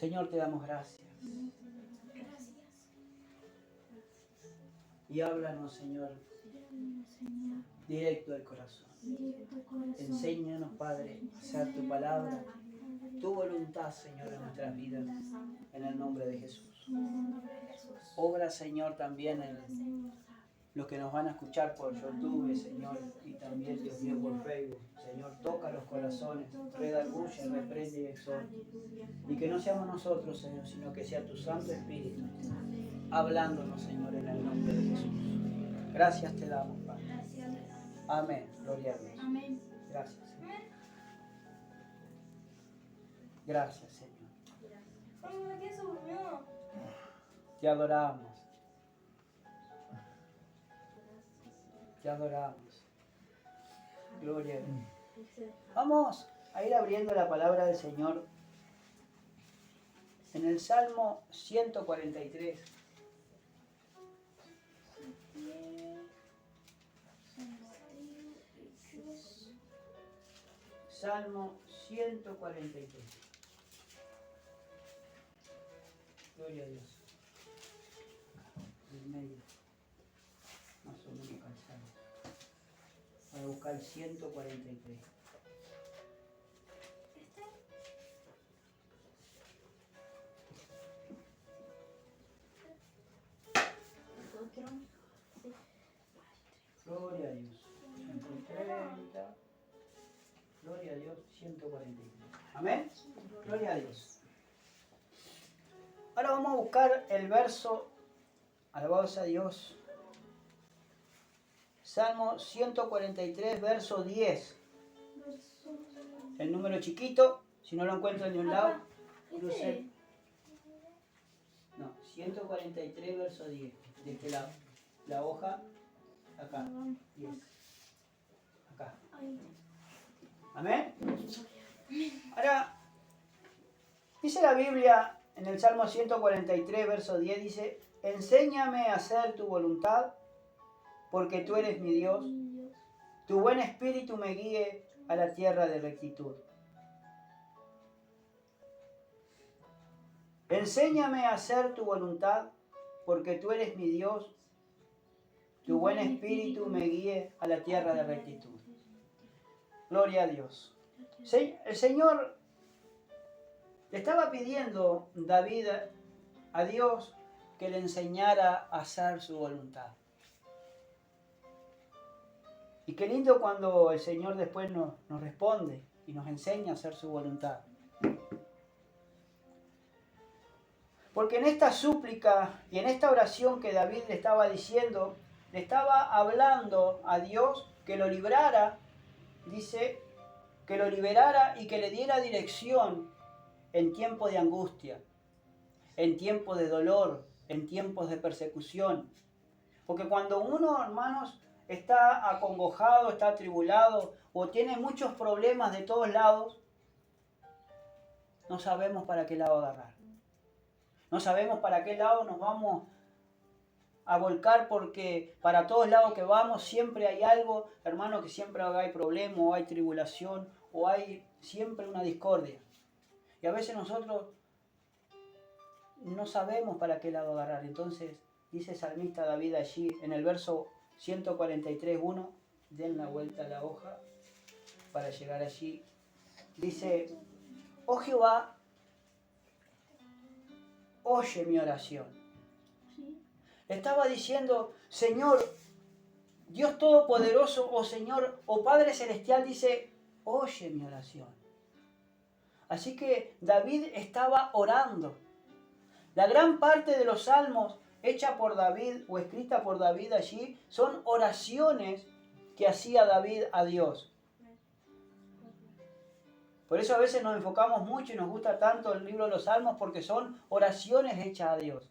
Señor, te damos gracias. Y háblanos, Señor, directo al corazón. Enséñanos, Padre, a hacer tu palabra, tu voluntad, Señor, en nuestras vidas, en el nombre de Jesús. Obra, Señor, también en los que nos van a escuchar por YouTube, Señor, y también, Dios mío, por Facebook. Señor, toca los corazones, redarguye, reprende y exhorta. Y que no seamos nosotros, Señor, sino que sea tu Santo Espíritu hablándonos, Señor, en el nombre de Jesús. Gracias te damos, Padre. Amén. Gloria a Dios. Gracias, Señor. Gracias, Señor. Te adoramos. Te adoramos. Gloria a Dios. Vamos a ir abriendo la palabra del Señor en el Salmo 143. Salmo 143. Gloria a Dios. En medio. Más o menos calzado. Voy a buscar el 143. Gloria a Dios. 130. Gloria a Dios. 143. Amén. Gloria a Dios. Ahora vamos a buscar el verso. Alabados a Dios. Salmo 143, verso 10. El número chiquito, si no lo encuentran de un lado, crucen. No, 143, verso 10. De este lado. La hoja, acá. 10. Acá. Amén. Ahora, dice la Biblia en el Salmo 143, verso 10, dice: enséñame a hacer tu voluntad, porque tú eres mi Dios. Tu buen espíritu me guíe a la tierra de rectitud. Enséñame a hacer tu voluntad, porque tú eres mi Dios. Tu buen espíritu me guíe a la tierra de rectitud. Gloria a Dios. El Señor le estaba pidiendo David a Dios que le enseñara a hacer su voluntad. Y qué lindo cuando el Señor después nos responde y nos enseña a hacer su voluntad. Porque en esta súplica y en esta oración que David le estaba diciendo, le estaba hablando a Dios que lo librara, dice, que lo liberara y que le diera dirección en tiempo de angustia, en tiempo de dolor, en tiempos de persecución. Porque cuando uno, hermanos, está acongojado, está atribulado o tiene muchos problemas de todos lados, no sabemos para qué lado agarrar. No sabemos para qué lado nos vamos a volcar, porque para todos lados que vamos siempre hay algo, hermano, que siempre hay problema o hay tribulación o hay siempre una discordia. Y a veces nosotros no sabemos para qué lado agarrar. Entonces dice el salmista David allí en el verso 143:1, den la vuelta a la hoja para llegar allí. Dice: oh Jehová, oye mi oración. Le estaba diciendo: Señor, Dios Todopoderoso, oh Señor, oh Padre Celestial, dice: oye mi oración. Así que David estaba orando. La gran parte de los salmos hecha por David o escrita por David allí son oraciones que hacía David a Dios. Por eso a veces nos enfocamos mucho y nos gusta tanto el libro de los Salmos, porque son oraciones hechas a Dios.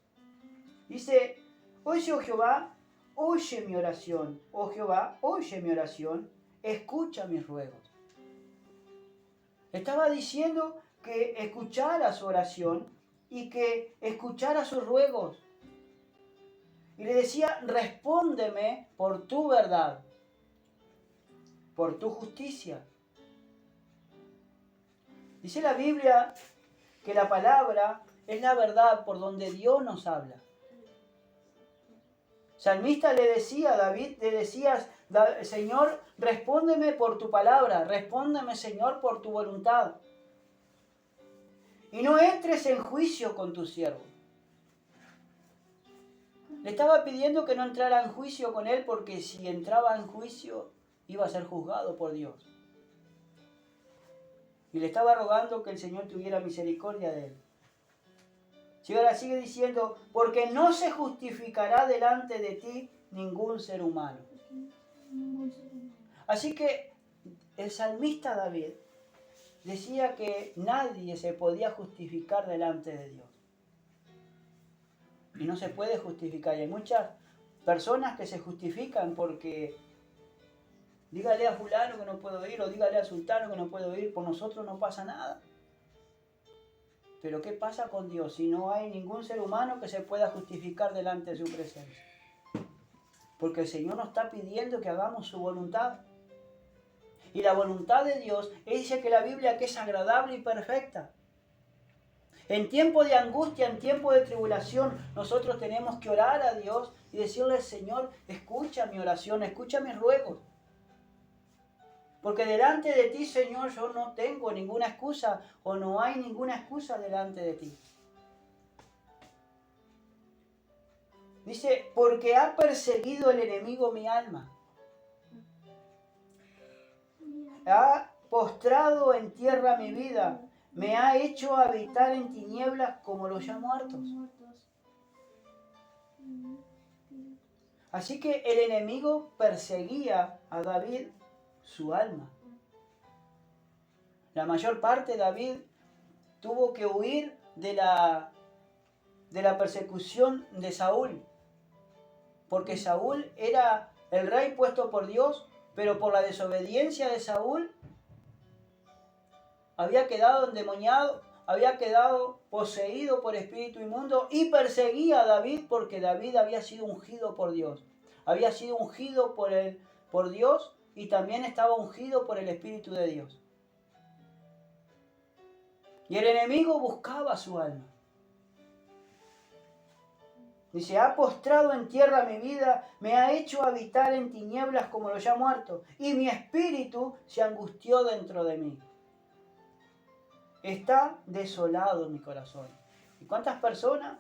Dice: oye, oh Jehová, oye mi oración. Oh Jehová, oye mi oración, escucha mis ruegos. Estaba diciendo que escuchara su oración y que escuchara sus ruegos. Y le decía: respóndeme por tu verdad, por tu justicia. Dice la Biblia que la palabra es la verdad por donde Dios nos habla. Salmista le decía a David, le decías, Señor, respóndeme por tu palabra, respóndeme, Señor, por tu voluntad. Y no entres en juicio con tu siervo. Le estaba pidiendo que no entrara en juicio con él porque si entraba en juicio iba a ser juzgado por Dios. Y le estaba rogando que el Señor tuviera misericordia de él. Y ahora sigue diciendo, porque no se justificará delante de ti ningún ser humano. Así que el salmista David decía que nadie se podía justificar delante de Dios. Y no se puede justificar. Y hay muchas personas que se justifican porque dígale a fulano que no puedo ir o dígale a sultano que no puedo ir, por nosotros no pasa nada. Pero ¿qué pasa con Dios si no hay ningún ser humano que se pueda justificar delante de su presencia? Porque el Señor nos está pidiendo que hagamos su voluntad. Y la voluntad de Dios dice que la Biblia que es agradable y perfecta. En tiempo de angustia, en tiempo de tribulación, nosotros tenemos que orar a Dios y decirle, Señor, escucha mi oración, escucha mis ruegos. Porque delante de ti, Señor, yo no tengo ninguna excusa o no hay ninguna excusa delante de ti. Dice, porque ha perseguido el enemigo mi alma. Ha postrado en tierra mi vida. Me ha hecho habitar en tinieblas como los ya muertos. Así que el enemigo perseguía a David su alma. La mayor parte de David tuvo que huir de la persecución de Saúl. Porque Saúl era el rey puesto por Dios, pero por la desobediencia de Saúl había quedado endemoniado, había quedado poseído por espíritu inmundo y perseguía a David porque David había sido ungido por Dios. Había sido ungido por Dios y también estaba ungido por el Espíritu de Dios. Y el enemigo buscaba su alma. Dice, ha postrado en tierra mi vida, me ha hecho habitar en tinieblas como los ya muertos, y mi espíritu se angustió dentro de mí. Está desolado mi corazón. ¿Y cuántas personas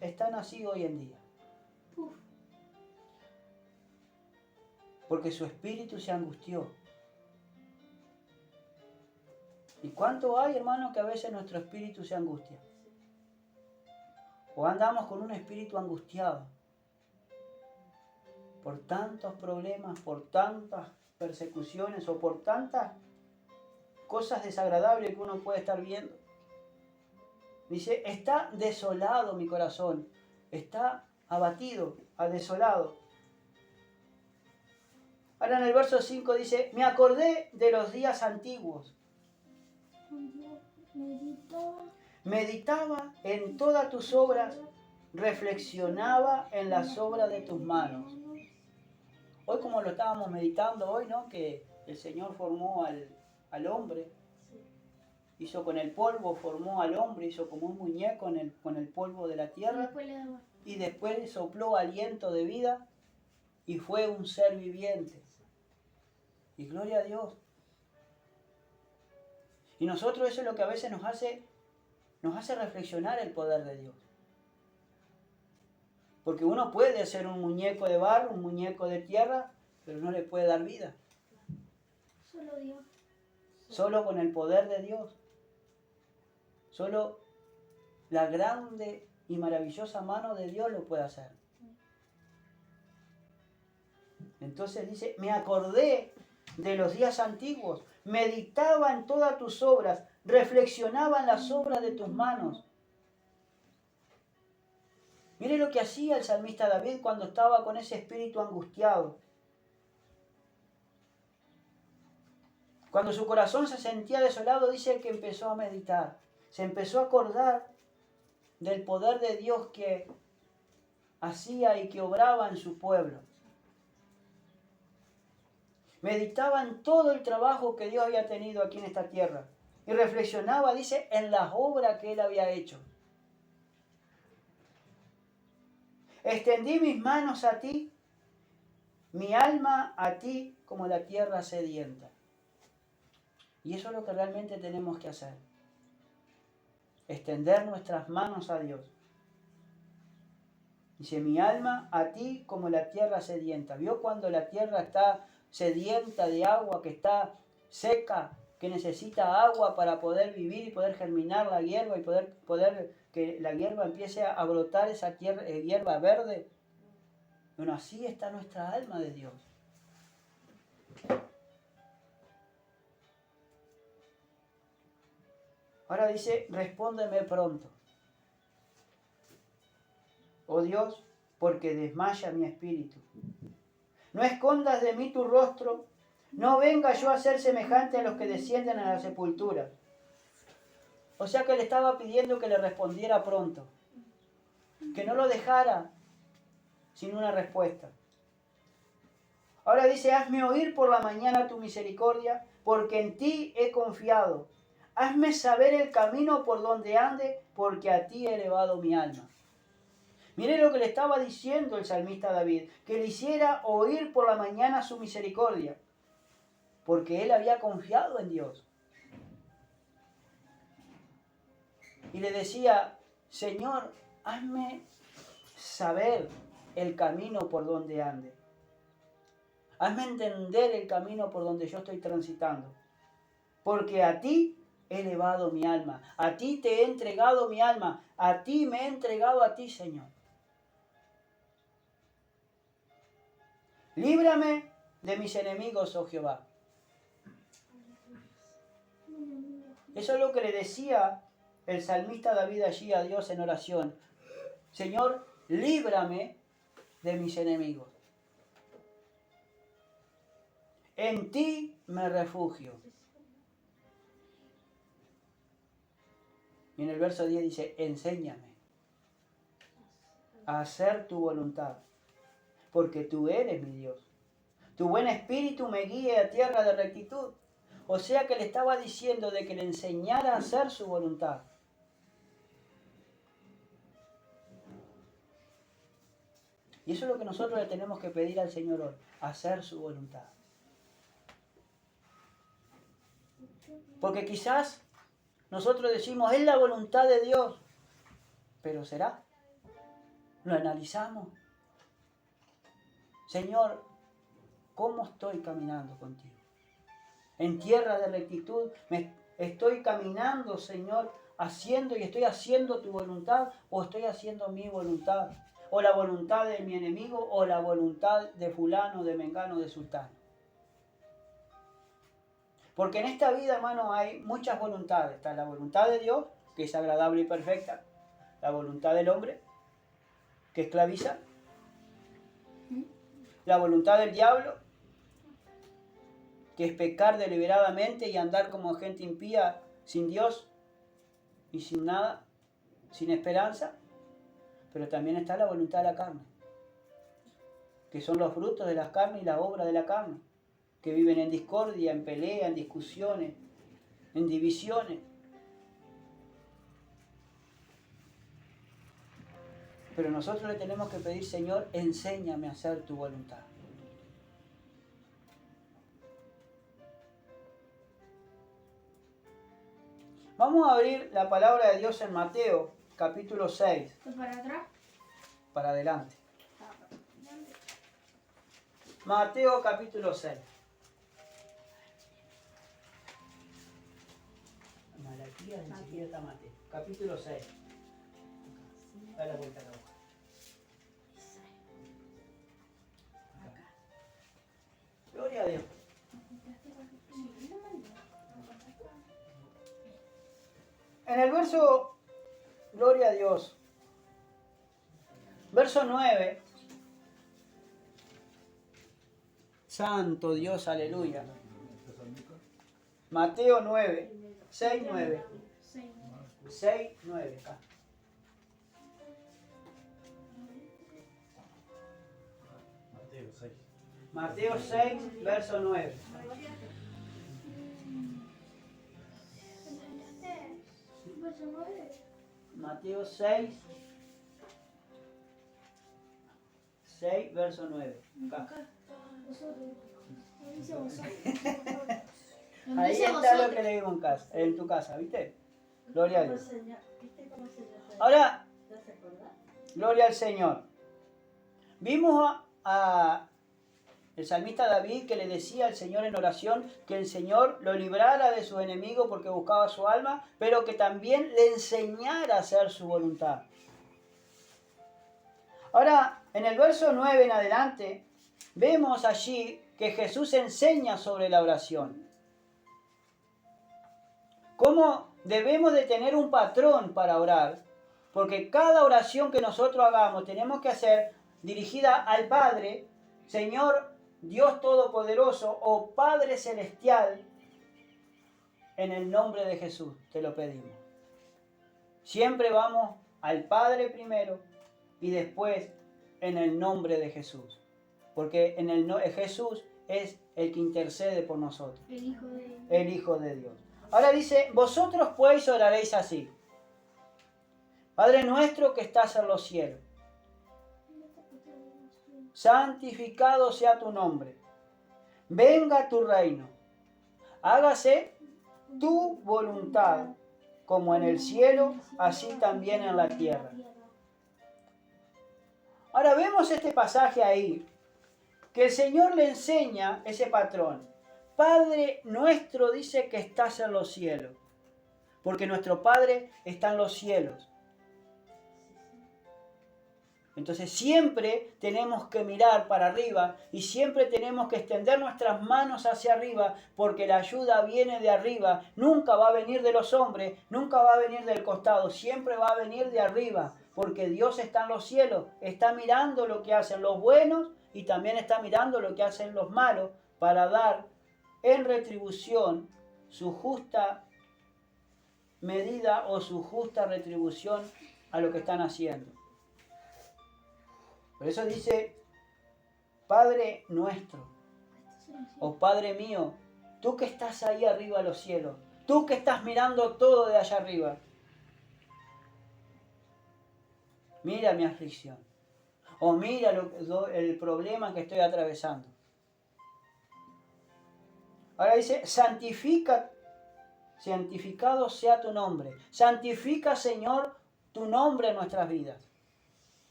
están así hoy en día? Porque su espíritu se angustió. ¿Y cuánto hay, hermano, que a veces nuestro espíritu se angustia? O andamos con un espíritu angustiado por tantos problemas, por tantas persecuciones o por tantas cosas desagradables que uno puede estar viendo. Dice, está desolado mi corazón, está abatido, desolado. Ahora en el verso 5 dice, me acordé de los días antiguos. Meditaba en todas tus obras, reflexionaba en las obras de tus manos. Hoy como lo estábamos meditando hoy, ¿no? Que el Señor formó al hombre, hizo con el polvo, formó al hombre, hizo como un muñeco con el polvo de la tierra y después le sopló aliento de vida y fue un ser viviente. Y gloria a Dios. Y nosotros eso es lo que a veces nos hace reflexionar el poder de Dios. Porque uno puede ser un muñeco de barro, un muñeco de tierra, pero no le puede dar vida. Solo Dios. Solo con el poder de Dios. Solo la grande y maravillosa mano de Dios lo puede hacer. Entonces dice, me acordé de los días antiguos, meditaba en todas tus obras, reflexionaba en las obras de tus manos. Mire lo que hacía el salmista David cuando estaba con ese espíritu angustiado. Cuando su corazón se sentía desolado, dice que empezó a meditar. Se empezó a acordar del poder de Dios que hacía y que obraba en su pueblo. Meditaba en todo el trabajo que Dios había tenido aquí en esta tierra. y reflexionaba, dice, en las obras que él había hecho. Extendí mis manos a ti, mi alma a ti como la tierra sedienta. Y eso es lo que realmente tenemos que hacer. Extender nuestras manos a Dios. Dice, mi alma a ti como la tierra sedienta. ¿Vio cuando la tierra está sedienta de agua, que está seca, que necesita agua para poder vivir y poder germinar la hierba y poder que la hierba empiece a brotar esa hierba verde? Bueno, así está nuestra alma de Dios. Ahora dice, respóndeme pronto. Oh Dios, porque desmaya mi espíritu. No escondas de mí tu rostro, no venga yo a ser semejante a los que descienden a la sepultura. O sea que le estaba pidiendo que le respondiera pronto, que no lo dejara sin una respuesta. Ahora dice, hazme oír por la mañana tu misericordia, porque en ti he confiado. Hazme saber el camino por donde ande, porque a ti he elevado mi alma. Mire lo que le estaba diciendo el salmista David, que le hiciera oír por la mañana su misericordia, porque él había confiado en Dios. Y le decía, Señor, hazme saber el camino por donde ande. Hazme entender el camino por donde yo estoy transitando. Porque a ti he elevado mi alma, a ti te he entregado mi alma, a ti me he entregado a ti, Señor. Líbrame de mis enemigos, oh Jehová. Eso es lo que le decía el salmista David allí a Dios en oración. Señor, líbrame de mis enemigos. En ti me refugio. Y en el verso 10 dice, enséñame a hacer tu voluntad, porque tú eres mi Dios. Tu buen espíritu me guíe a tierra de rectitud. O sea que le estaba diciendo de que le enseñara a hacer su voluntad. Y eso es lo que nosotros le tenemos que pedir al Señor hoy, hacer su voluntad. Porque quizás nosotros decimos, es la voluntad de Dios, pero ¿será? Lo analizamos. Señor, ¿cómo estoy caminando contigo? En tierra de rectitud, estoy caminando, Señor, haciendo y estoy haciendo tu voluntad, o estoy haciendo mi voluntad, o la voluntad de mi enemigo, o la voluntad de fulano, de mengano, de sultano. Porque en esta vida, hermano, hay muchas voluntades. Está la voluntad de Dios, que es agradable y perfecta. La voluntad del hombre, que esclaviza. La voluntad del diablo, que es pecar deliberadamente y andar como gente impía, sin Dios y sin nada, sin esperanza. Pero también está la voluntad de la carne, que son los frutos de la carne y la obra de la carne, que viven en discordia, en pelea, en discusiones, en divisiones. Pero nosotros le tenemos que pedir, Señor, enséñame a hacer tu voluntad. Vamos a abrir la palabra de Dios en Mateo, capítulo 6. ¿Para atrás? Para adelante. Mateo, capítulo 6. Malaquías, enseguida está Mateo. Capítulo 6. Da la vuelta a la hoja. Gloria a Dios. En el verso, gloria a Dios, verso 9, Santo Dios, aleluya. Mateo 9, 6, 9. 6, 9. Acá. Mateo 6, verso 9. verso 9. Mateo 6, 6, verso 9. Acá. Acá. Vosotros. No dice vosotros. Ahí Dice está lo vosotros. que leímos en tu casa, ¿viste? Gloria a Dios. ¿Viste cómo se llama? Ahora, ¿No se acuerda? gloria al Señor. Vimos a el salmista David que le decía al Señor en oración que el Señor lo librara de sus enemigos porque buscaba su alma, pero que también le enseñara a hacer su voluntad. Ahora, en el verso 9 en adelante, vemos allí que Jesús enseña sobre la oración. Cómo debemos de tener un patrón para orar, porque cada oración que nosotros hagamos tenemos que hacer dirigida al Padre, Señor Dios Todopoderoso o Padre Celestial, en el nombre de Jesús te lo pedimos. Siempre vamos al Padre primero y después en el nombre de Jesús, porque Jesús es el que intercede por nosotros, el Hijo de Dios. Ahora dice, vosotros pues oraréis así. Padre nuestro que estás en los cielos, santificado sea tu nombre. Venga tu reino. Hágase tu voluntad, como en el cielo, así también en la tierra. Ahora vemos este pasaje ahí, que el Señor le enseña ese patrón. Padre nuestro dice que estás en los cielos, porque nuestro Padre está en los cielos. Entonces siempre tenemos que mirar para arriba y siempre tenemos que extender nuestras manos hacia arriba, porque la ayuda viene de arriba, nunca va a venir de los hombres, nunca va a venir del costado, siempre va a venir de arriba, porque Dios está en los cielos, está mirando lo que hacen los buenos y también está mirando lo que hacen los malos para dar en retribución su justa medida o su justa retribución a lo que están haciendo. Por eso dice, Padre nuestro, o Padre mío, tú que estás ahí arriba a los cielos, tú que estás mirando todo de allá arriba, mira mi aflicción, o mira el problema que estoy atravesando. Ahora dice, santificado sea tu nombre. Santifica, Señor, tu nombre en nuestras vidas.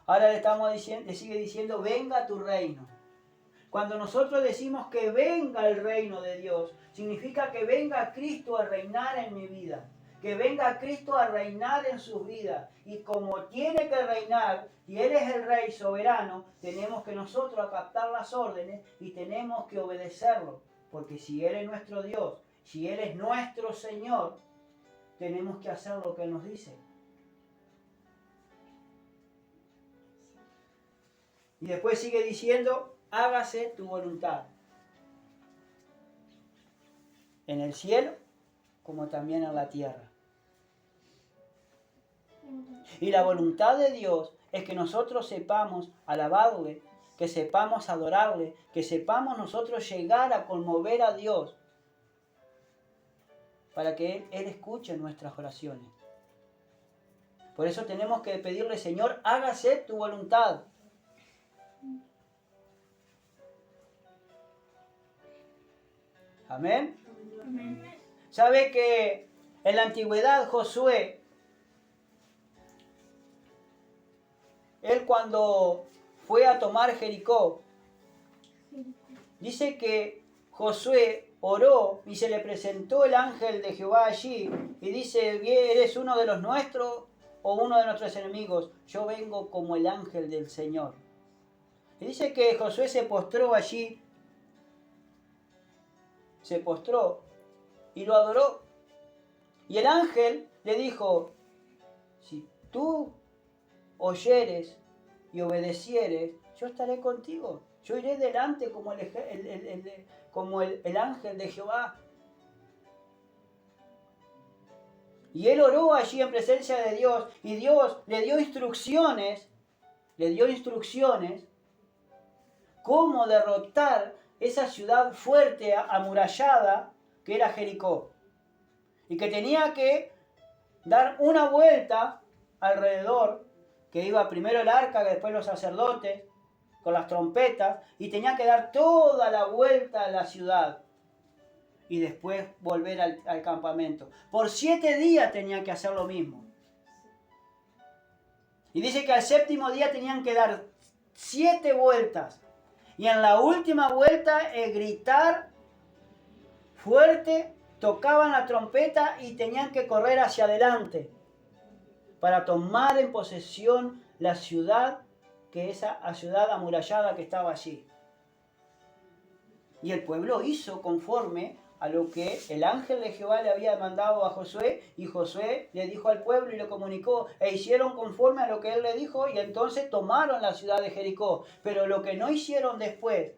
Ahora le sigue diciendo, venga tu reino. Cuando nosotros decimos que venga el reino de Dios, significa que venga Cristo a reinar en mi vida. Que venga Cristo a reinar en sus vidas. Y como tiene que reinar, y Él es el Rey soberano, tenemos que nosotros acatar las órdenes y tenemos que obedecerlo. Porque si Él es nuestro Dios, si Él es nuestro Señor, tenemos que hacer lo que Él nos dice. Y después sigue diciendo, hágase tu voluntad. En el cielo, como también en la tierra. Y la voluntad de Dios es que nosotros sepamos alabarle, que sepamos adorarle, que sepamos nosotros llegar a conmover a Dios para que Él escuche nuestras oraciones. Por eso tenemos que pedirle, Señor, hágase tu voluntad. Amén. Amén. ¿Sabe que en la antigüedad Josué, él cuando fue a tomar Jericó, dice que Josué oró y se le presentó el ángel de Jehová allí y dice, ¿eres uno de los nuestros o uno de nuestros enemigos? Yo vengo como el ángel del Señor. Y dice que Josué se postró allí, se postró y lo adoró. Y el ángel le dijo, si tú oyeres y obedecieres, yo estaré contigo. Yo iré delante como el ángel de Jehová. Y él oró allí en presencia de Dios y Dios le dio instrucciones cómo derrotar esa ciudad fuerte, amurallada, que era Jericó. y que tenía que dar una vuelta alrededor, que iba primero el arca, que después los sacerdotes, con las trompetas, y tenía que dar toda la vuelta a la ciudad y después volver al campamento. Por 7 días tenía que hacer lo mismo. Y dice que al 7º día tenían que dar 7 vueltas. Y en la última vuelta gritar fuerte, tocaban la trompeta y tenían que correr hacia adelante para tomar en posesión la ciudad, que esa ciudad amurallada que estaba allí. Y el pueblo hizo conforme a lo que el ángel de Jehová le había mandado a Josué, y Josué le dijo al pueblo y le comunicó, e hicieron conforme a lo que él le dijo, y entonces tomaron la ciudad de Jericó. Pero lo que no hicieron después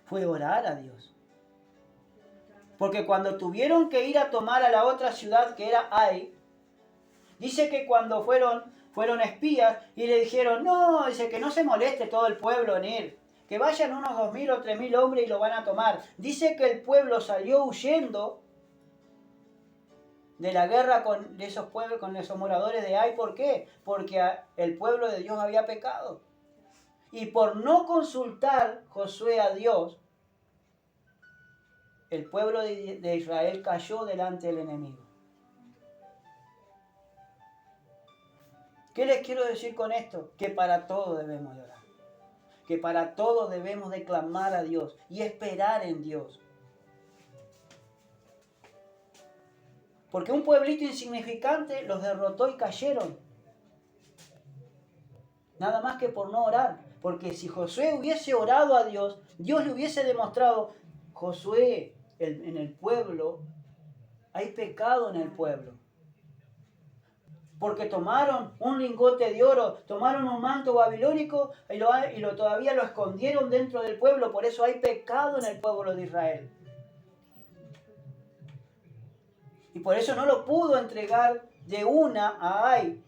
fue orar a Dios. Porque cuando tuvieron que ir a tomar a la otra ciudad, que era Ai, dice que cuando fueron espías y le dijeron, no, dice que no se moleste todo el pueblo en ir, que vayan unos 2.000 o 3.000 hombres y lo van a tomar. Dice que el pueblo salió huyendo de la guerra con esos pueblos, con esos moradores de Ai. ¿Por qué? Porque el pueblo de Dios había pecado. Y por no consultar Josué a Dios, el pueblo de Israel cayó delante del enemigo. ¿Qué les quiero decir con esto? Que para todo debemos de orar. Que para todo debemos de clamar a Dios y esperar en Dios. Porque un pueblito insignificante los derrotó y cayeron. Nada más que por no orar. Porque si Josué hubiese orado a Dios, Dios le hubiese demostrado, Josué, en el pueblo, hay pecado en el pueblo. Porque tomaron un lingote de oro, tomaron un manto babilónico y todavía lo escondieron dentro del pueblo. Por eso hay pecado en el pueblo de Israel. Y por eso no lo pudo entregar de una a Ai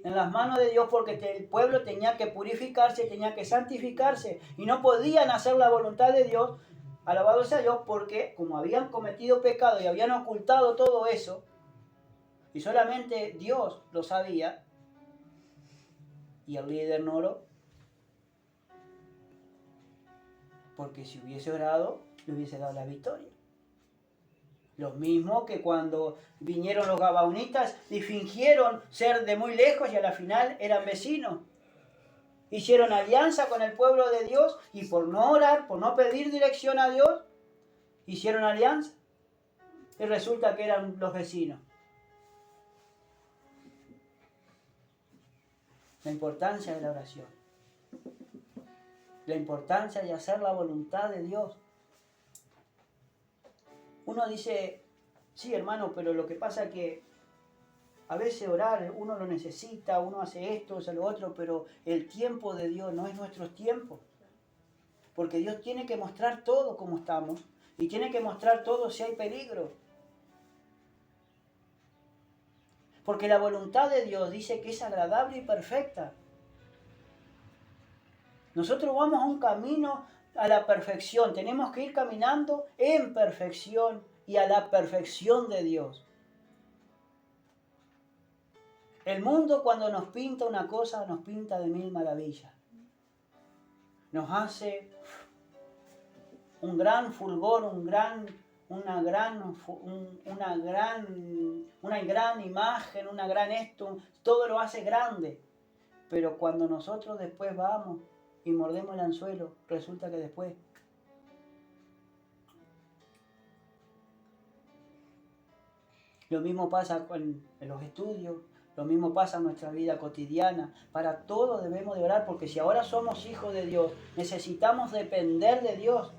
en las manos de Dios, porque el pueblo tenía que purificarse, tenía que santificarse y no podían hacer la voluntad de Dios. Alabado sea Dios, porque como habían cometido pecado y habían ocultado todo eso, y solamente Dios lo sabía, y el líder no oró, porque si hubiese orado, le hubiese dado la victoria. Lo mismo que cuando vinieron los gabaonitas y fingieron ser de muy lejos y a la final eran vecinos. Hicieron alianza con el pueblo de Dios y por no orar, por no pedir dirección a Dios, hicieron alianza. Y resulta que eran los vecinos. La importancia de la oración. La importancia de hacer la voluntad de Dios. Uno dice, sí hermano, pero lo que pasa es que a veces orar uno lo necesita, uno hace esto, hace lo otro, pero el tiempo de Dios no es nuestro tiempo. Porque Dios tiene que mostrar todo como estamos y tiene que mostrar todo si hay peligro. Porque la voluntad de Dios dice que es agradable y perfecta. Nosotros vamos a un camino a la perfección. Tenemos que ir caminando en perfección y a la perfección de Dios. El mundo cuando nos pinta una cosa, nos pinta de 1000 maravillas. Nos hace un gran fulgor, una gran imagen, una gran esto, todo lo hace grande. Pero cuando nosotros después vamos y mordemos el anzuelo, resulta que después lo mismo pasa en los estudios, lo mismo pasa en nuestra vida cotidiana. Para todo debemos de orar, porque si ahora somos hijos de Dios, necesitamos depender de Dios.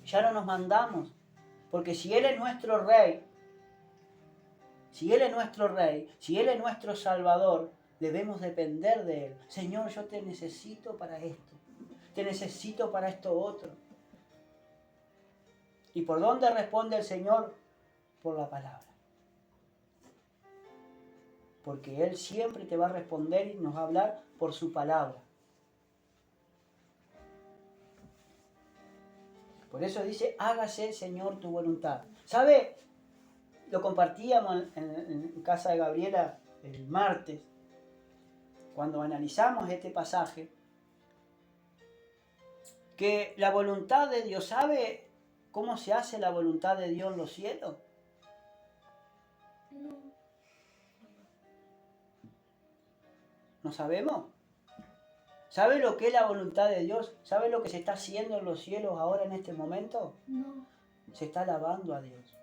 Ya no nos mandamos, porque si Él es nuestro Rey, si Él es nuestro Salvador, debemos depender de Él. Señor, yo te necesito para esto, te necesito para esto otro. ¿Y por dónde responde el Señor? Por la palabra. Porque Él siempre te va a responder y nos va a hablar por su palabra. Por eso dice, hágase, Señor, tu voluntad. ¿Sabe? lo compartíamos en casa de Gabriela el martes, cuando analizamos este pasaje, que la voluntad de Dios, ¿sabe cómo se hace la voluntad de Dios en los cielos? No. ¿No sabemos? ¿Sabe lo que es la voluntad de Dios? ¿Sabe lo que se está haciendo en los cielos ahora en este momento? No. Se está alabando a Dios.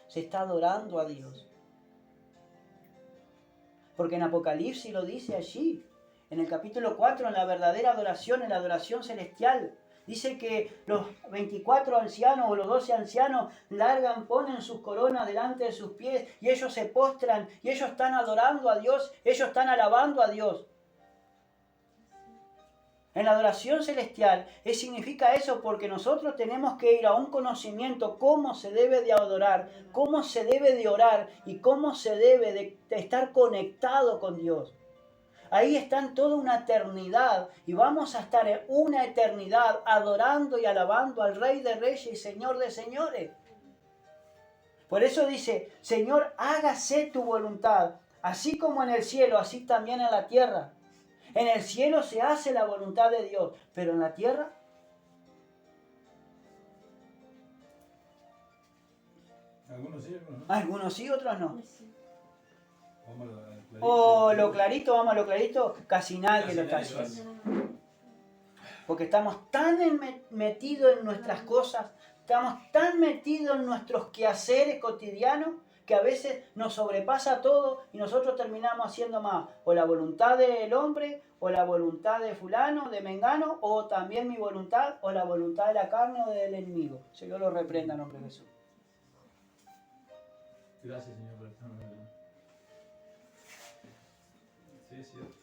Se está adorando a Dios. Porque en Apocalipsis lo dice allí. En el capítulo 4, en la verdadera adoración, en la adoración celestial. Dice que los 24 ancianos o los 12 ancianos ponen sus coronas delante de sus pies y ellos se postran y ellos están adorando a Dios, ellos están alabando a Dios. En la adoración celestial significa eso porque nosotros tenemos que ir a un conocimiento cómo se debe de adorar, cómo se debe de orar y cómo se debe de estar conectado con Dios. Ahí está en toda una eternidad y vamos a estar en una eternidad adorando y alabando al Rey de Reyes y Señor de Señores. Por eso dice, Señor, hágase tu voluntad, así como en el cielo, así también en la tierra. En el cielo se hace la voluntad de Dios, pero en la tierra, Algunos sí, algunos no. algunos sí, otros no. Vamos a clarito. O lo clarito, vamos a lo clarito, casi nadie lo está Casi nadie lo haciendo. Porque estamos tan metidos en nuestras cosas, estamos tan metidos en nuestros quehaceres cotidianos, que a veces nos sobrepasa todo y nosotros terminamos haciendo más o la voluntad del hombre, o la voluntad de fulano, de mengano, o también mi voluntad, o la voluntad de la carne o del enemigo. Señor lo reprenda en nombre de Jesús. Gracias, Señor, por estar en el... Sí, es cierto.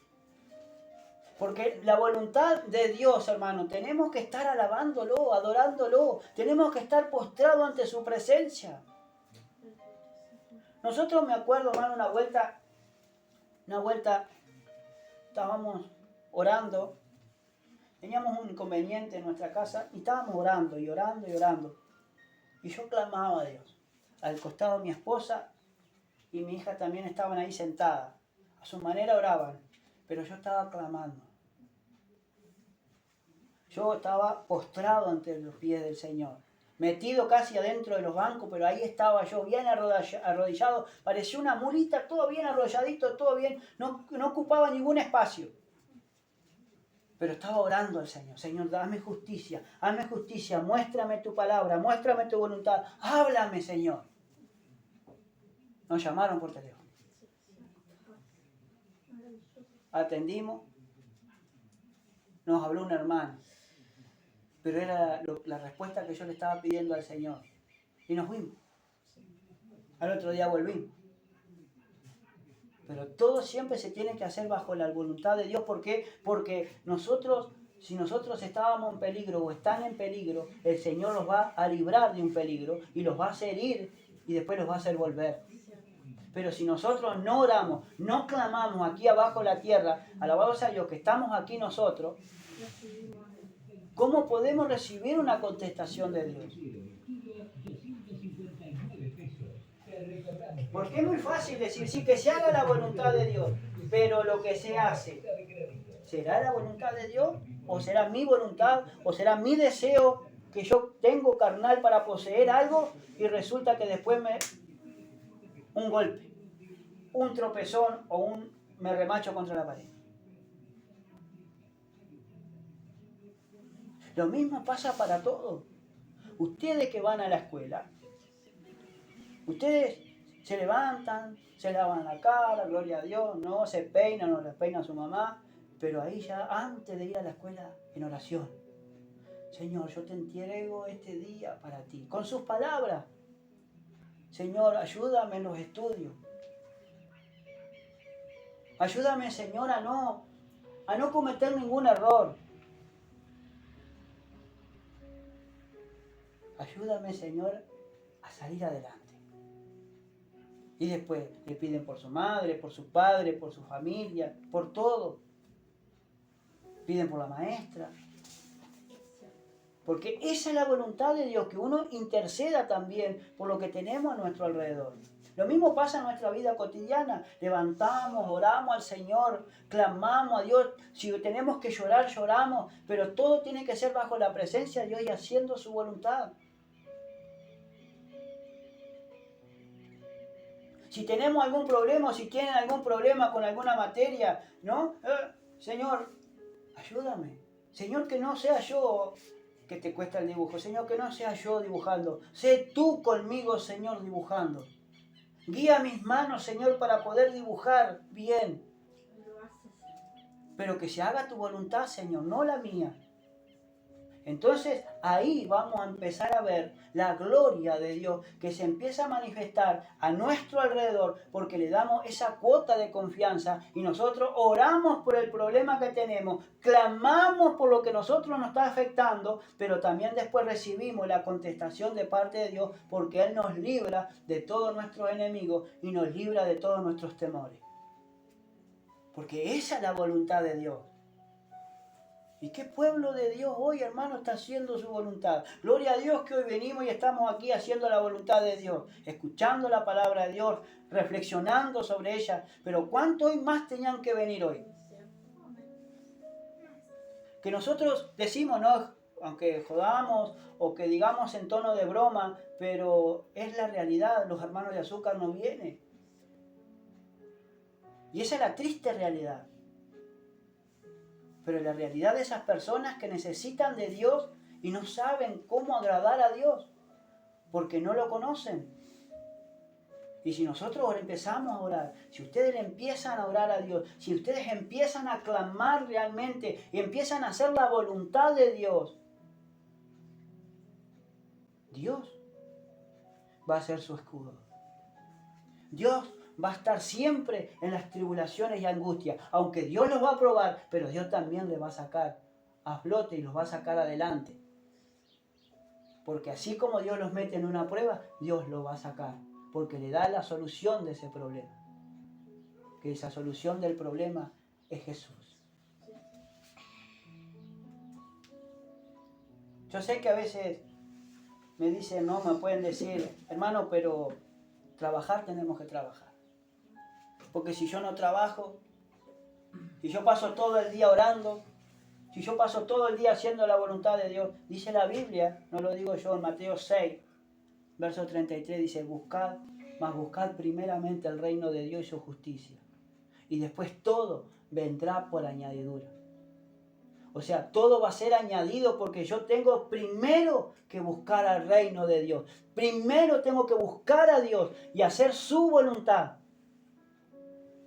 Porque la voluntad de Dios, hermano, tenemos que estar alabándolo, adorándolo, tenemos que estar postrados ante su presencia. Nosotros, me acuerdo, hermano, una vuelta estábamos orando, teníamos un inconveniente en nuestra casa y estábamos orando y orando y orando. Y yo clamaba a Dios. Al costado mi esposa y mi hija también estaban ahí sentadas. A su manera oraban, pero yo estaba clamando. Yo estaba postrado ante los pies del Señor. Metido casi adentro de los bancos, pero ahí estaba yo bien arrodillado. Parecía una mulita, todo bien arrodilladito, todo bien. No ocupaba ningún espacio. Pero estaba orando al Señor. Señor, hazme justicia, muéstrame tu palabra, muéstrame tu voluntad. Háblame, Señor. Nos llamaron por teléfono. Atendimos. Nos habló un hermano. Pero era la respuesta que yo le estaba pidiendo al Señor. Y nos fuimos. Al otro día volvimos. Pero todo siempre se tiene que hacer bajo la voluntad de Dios. ¿Por qué? Porque si nosotros estábamos en peligro o están en peligro, el Señor los va a librar de un peligro y los va a hacer ir y después los va a hacer volver. Pero si nosotros no oramos, no clamamos aquí abajo en la tierra, alabados a Dios que estamos aquí nosotros, ¿cómo podemos recibir una contestación de Dios? Porque es muy fácil decir, sí, que se haga la voluntad de Dios, pero lo que se hace, ¿será la voluntad de Dios? ¿O será mi voluntad? ¿O será mi deseo que yo tengo carnal para poseer algo y resulta que después un golpe, un tropezón o me remacho contra la pared? Lo mismo pasa para todos. Ustedes que van a la escuela, ustedes se levantan, se lavan la cara, gloria a Dios, no se peinan, no les peina su mamá, pero ahí ya antes de ir a la escuela en oración. Señor, yo te entrego este día para ti, con sus palabras. Señor, ayúdame en los estudios. Ayúdame, Señor, a no cometer ningún error. Ayúdame, Señor, a salir adelante. Y después le piden por su madre, por su padre, por su familia, por todo. Piden por la maestra. Porque esa es la voluntad de Dios, que uno interceda también por lo que tenemos a nuestro alrededor. Lo mismo pasa en nuestra vida cotidiana. Levantamos, oramos al Señor, clamamos a Dios. Si tenemos que llorar, lloramos. Pero todo tiene que ser bajo la presencia de Dios y haciendo su voluntad. Si tenemos algún problema o si tienen algún problema con alguna materia, ¿no? Señor, ayúdame. Señor, que no sea yo que te cuesta el dibujo. Señor, que no sea yo dibujando. Sé tú conmigo, Señor, dibujando. Guía mis manos, Señor, para poder dibujar bien. Lo haces. Pero que se haga tu voluntad, Señor, no la mía. Entonces ahí vamos a empezar a ver la gloria de Dios que se empieza a manifestar a nuestro alrededor porque le damos esa cuota de confianza y nosotros oramos por el problema que tenemos, clamamos por lo que nosotros nos está afectando, pero también después recibimos la contestación de parte de Dios porque Él nos libra de todos nuestros enemigos y nos libra de todos nuestros temores. Porque esa es la voluntad de Dios. ¿Y qué pueblo de Dios hoy, hermano, está haciendo su voluntad? Gloria a Dios que hoy venimos y estamos aquí haciendo la voluntad de Dios, escuchando la palabra de Dios, reflexionando sobre ella. Pero ¿cuánto hoy más tenían que venir hoy? Que nosotros decimos, no, aunque jodamos o que digamos en tono de broma, pero es la realidad, los hermanos de azúcar no vienen. Y esa es la triste realidad. Pero la realidad de esas personas que necesitan de Dios y no saben cómo agradar a Dios, porque no lo conocen. Y si nosotros ahora empezamos a orar, si ustedes le empiezan a orar a Dios, si ustedes empiezan a clamar realmente y empiezan a hacer la voluntad de Dios, Dios va a ser su escudo. Dios va a estar siempre en las tribulaciones y angustias. Aunque Dios los va a probar, pero Dios también les va a sacar a flote y los va a sacar adelante. Porque así como Dios los mete en una prueba, Dios los va a sacar. Porque le da la solución de ese problema. Que esa solución del problema es Jesús. Yo sé que a veces me dicen, no, me pueden decir, hermano, pero trabajar tenemos que trabajar. Porque si yo no trabajo, si yo paso todo el día orando, si yo paso todo el día haciendo la voluntad de Dios, dice la Biblia, no lo digo yo, en Mateo 6, verso 33, dice, buscad primeramente el reino de Dios y su justicia. Y después todo vendrá por añadidura. O sea, todo va a ser añadido porque yo tengo primero que buscar al reino de Dios. Primero tengo que buscar a Dios y hacer su voluntad.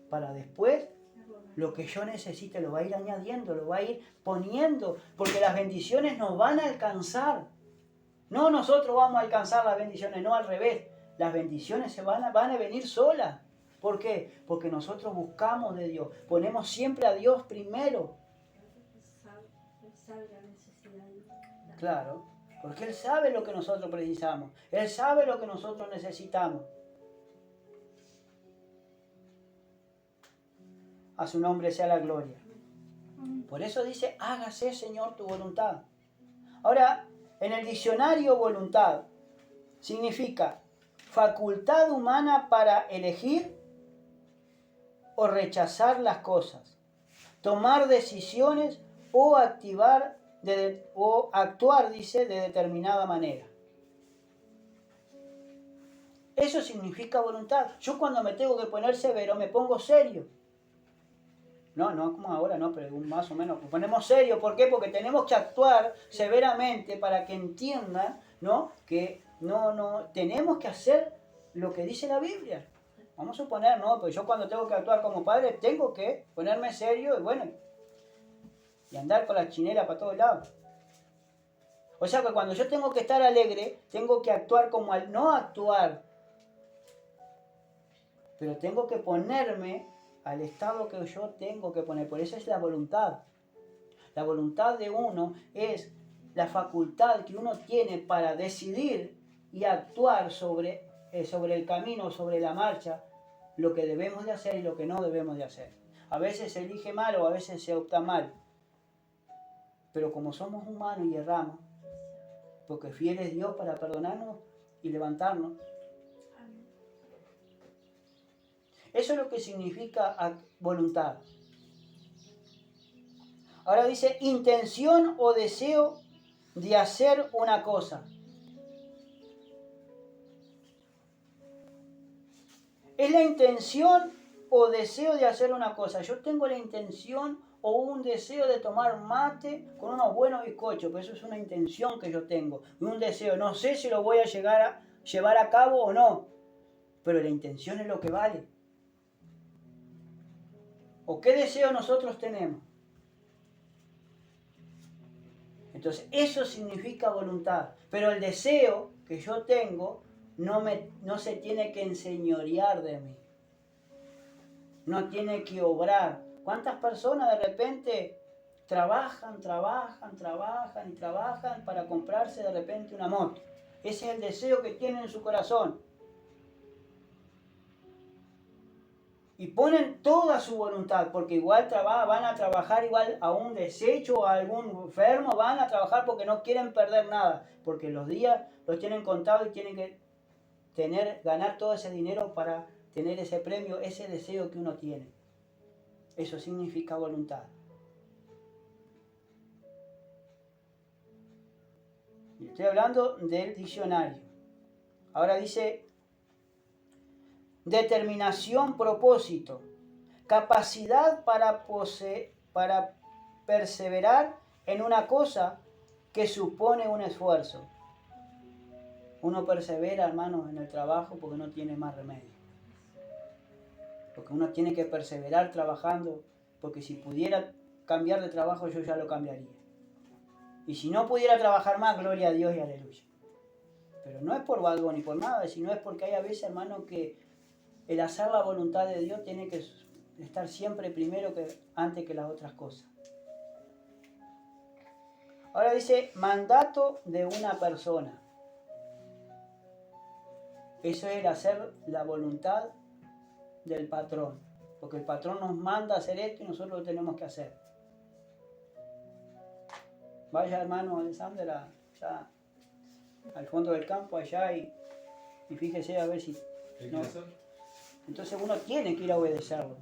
Para después, lo que yo necesite lo va a ir añadiendo, lo va a ir poniendo, porque las bendiciones nos van a alcanzar. No nosotros vamos a alcanzar las bendiciones, no al revés. Las bendiciones van a venir solas. ¿Por qué? Porque nosotros buscamos de Dios, ponemos siempre a Dios primero. Claro, porque Él sabe lo que nosotros precisamos, Él sabe lo que nosotros necesitamos. A su nombre sea la gloria. Por eso dice, hágase, Señor, tu voluntad. Ahora, en el diccionario voluntad significa facultad humana para elegir o rechazar las cosas, tomar decisiones o actuar, dice, de determinada manera. Eso significa voluntad. Yo cuando me tengo que poner severo, me pongo serio. No como ahora, no, pero más o menos. Nos ponemos serio. ¿Por qué? Porque tenemos que actuar severamente para que entiendan, ¿no? Que no tenemos que hacer lo que dice la Biblia. Vamos a suponer, ¿no? Pues yo cuando tengo que actuar como padre, tengo que ponerme serio y bueno, y andar con la chinela para todos lados. O sea que cuando yo tengo que estar alegre, tengo que actuar como al no actuar. Pero tengo que ponerme al estado que yo tengo que poner. Por eso es la voluntad. La voluntad de uno es la facultad que uno tiene para decidir y actuar sobre el camino, sobre la marcha, lo que debemos de hacer y lo que no debemos de hacer. A veces se elige mal o a veces se opta mal. Pero como somos humanos y erramos, porque fiel es Dios para perdonarnos y levantarnos, Eso es lo que significa voluntad. Ahora dice intención o deseo de hacer una cosa. Es la intención o deseo de hacer una cosa. Yo tengo la intención o un deseo de tomar mate con unos buenos bizcochos, pero eso es una intención que yo tengo, un deseo. No sé si lo voy a llevar a cabo o no, pero la intención es lo que vale. ¿O qué deseo nosotros tenemos? Entonces, eso significa voluntad. Pero el deseo que yo tengo no se tiene que enseñorear de mí. No tiene que obrar. ¿Cuántas personas de repente trabajan para comprarse de repente una moto? Ese es el deseo que tienen en su corazón. Y ponen toda su voluntad, porque igual van a trabajar igual a un desecho o a algún enfermo, van a trabajar porque no quieren perder nada, porque los días los tienen contados y tienen que ganar todo ese dinero para tener ese premio, ese deseo que uno tiene. Eso significa voluntad. Y estoy hablando del diccionario. Ahora dice determinación, propósito, capacidad para perseverar en una cosa que supone un esfuerzo. Uno persevera, hermanos, en el trabajo porque no tiene más remedio. Porque uno tiene que perseverar trabajando, porque si pudiera cambiar de trabajo yo ya lo cambiaría. Y si no pudiera trabajar más, gloria a Dios y aleluya. Pero no es por algo ni por nada, sino es porque hay a veces, hermanos, que el hacer la voluntad de Dios tiene que estar siempre primero antes que las otras cosas. Ahora dice mandato de una persona. Eso es el hacer la voluntad del patrón. Porque el patrón nos manda a hacer esto y nosotros lo tenemos que hacer. Vaya, hermano Alexander, allá al fondo del campo, allá, y fíjese a ver si... ¿Qué no. quiere hacer? Entonces uno tiene que ir a obedecerlo.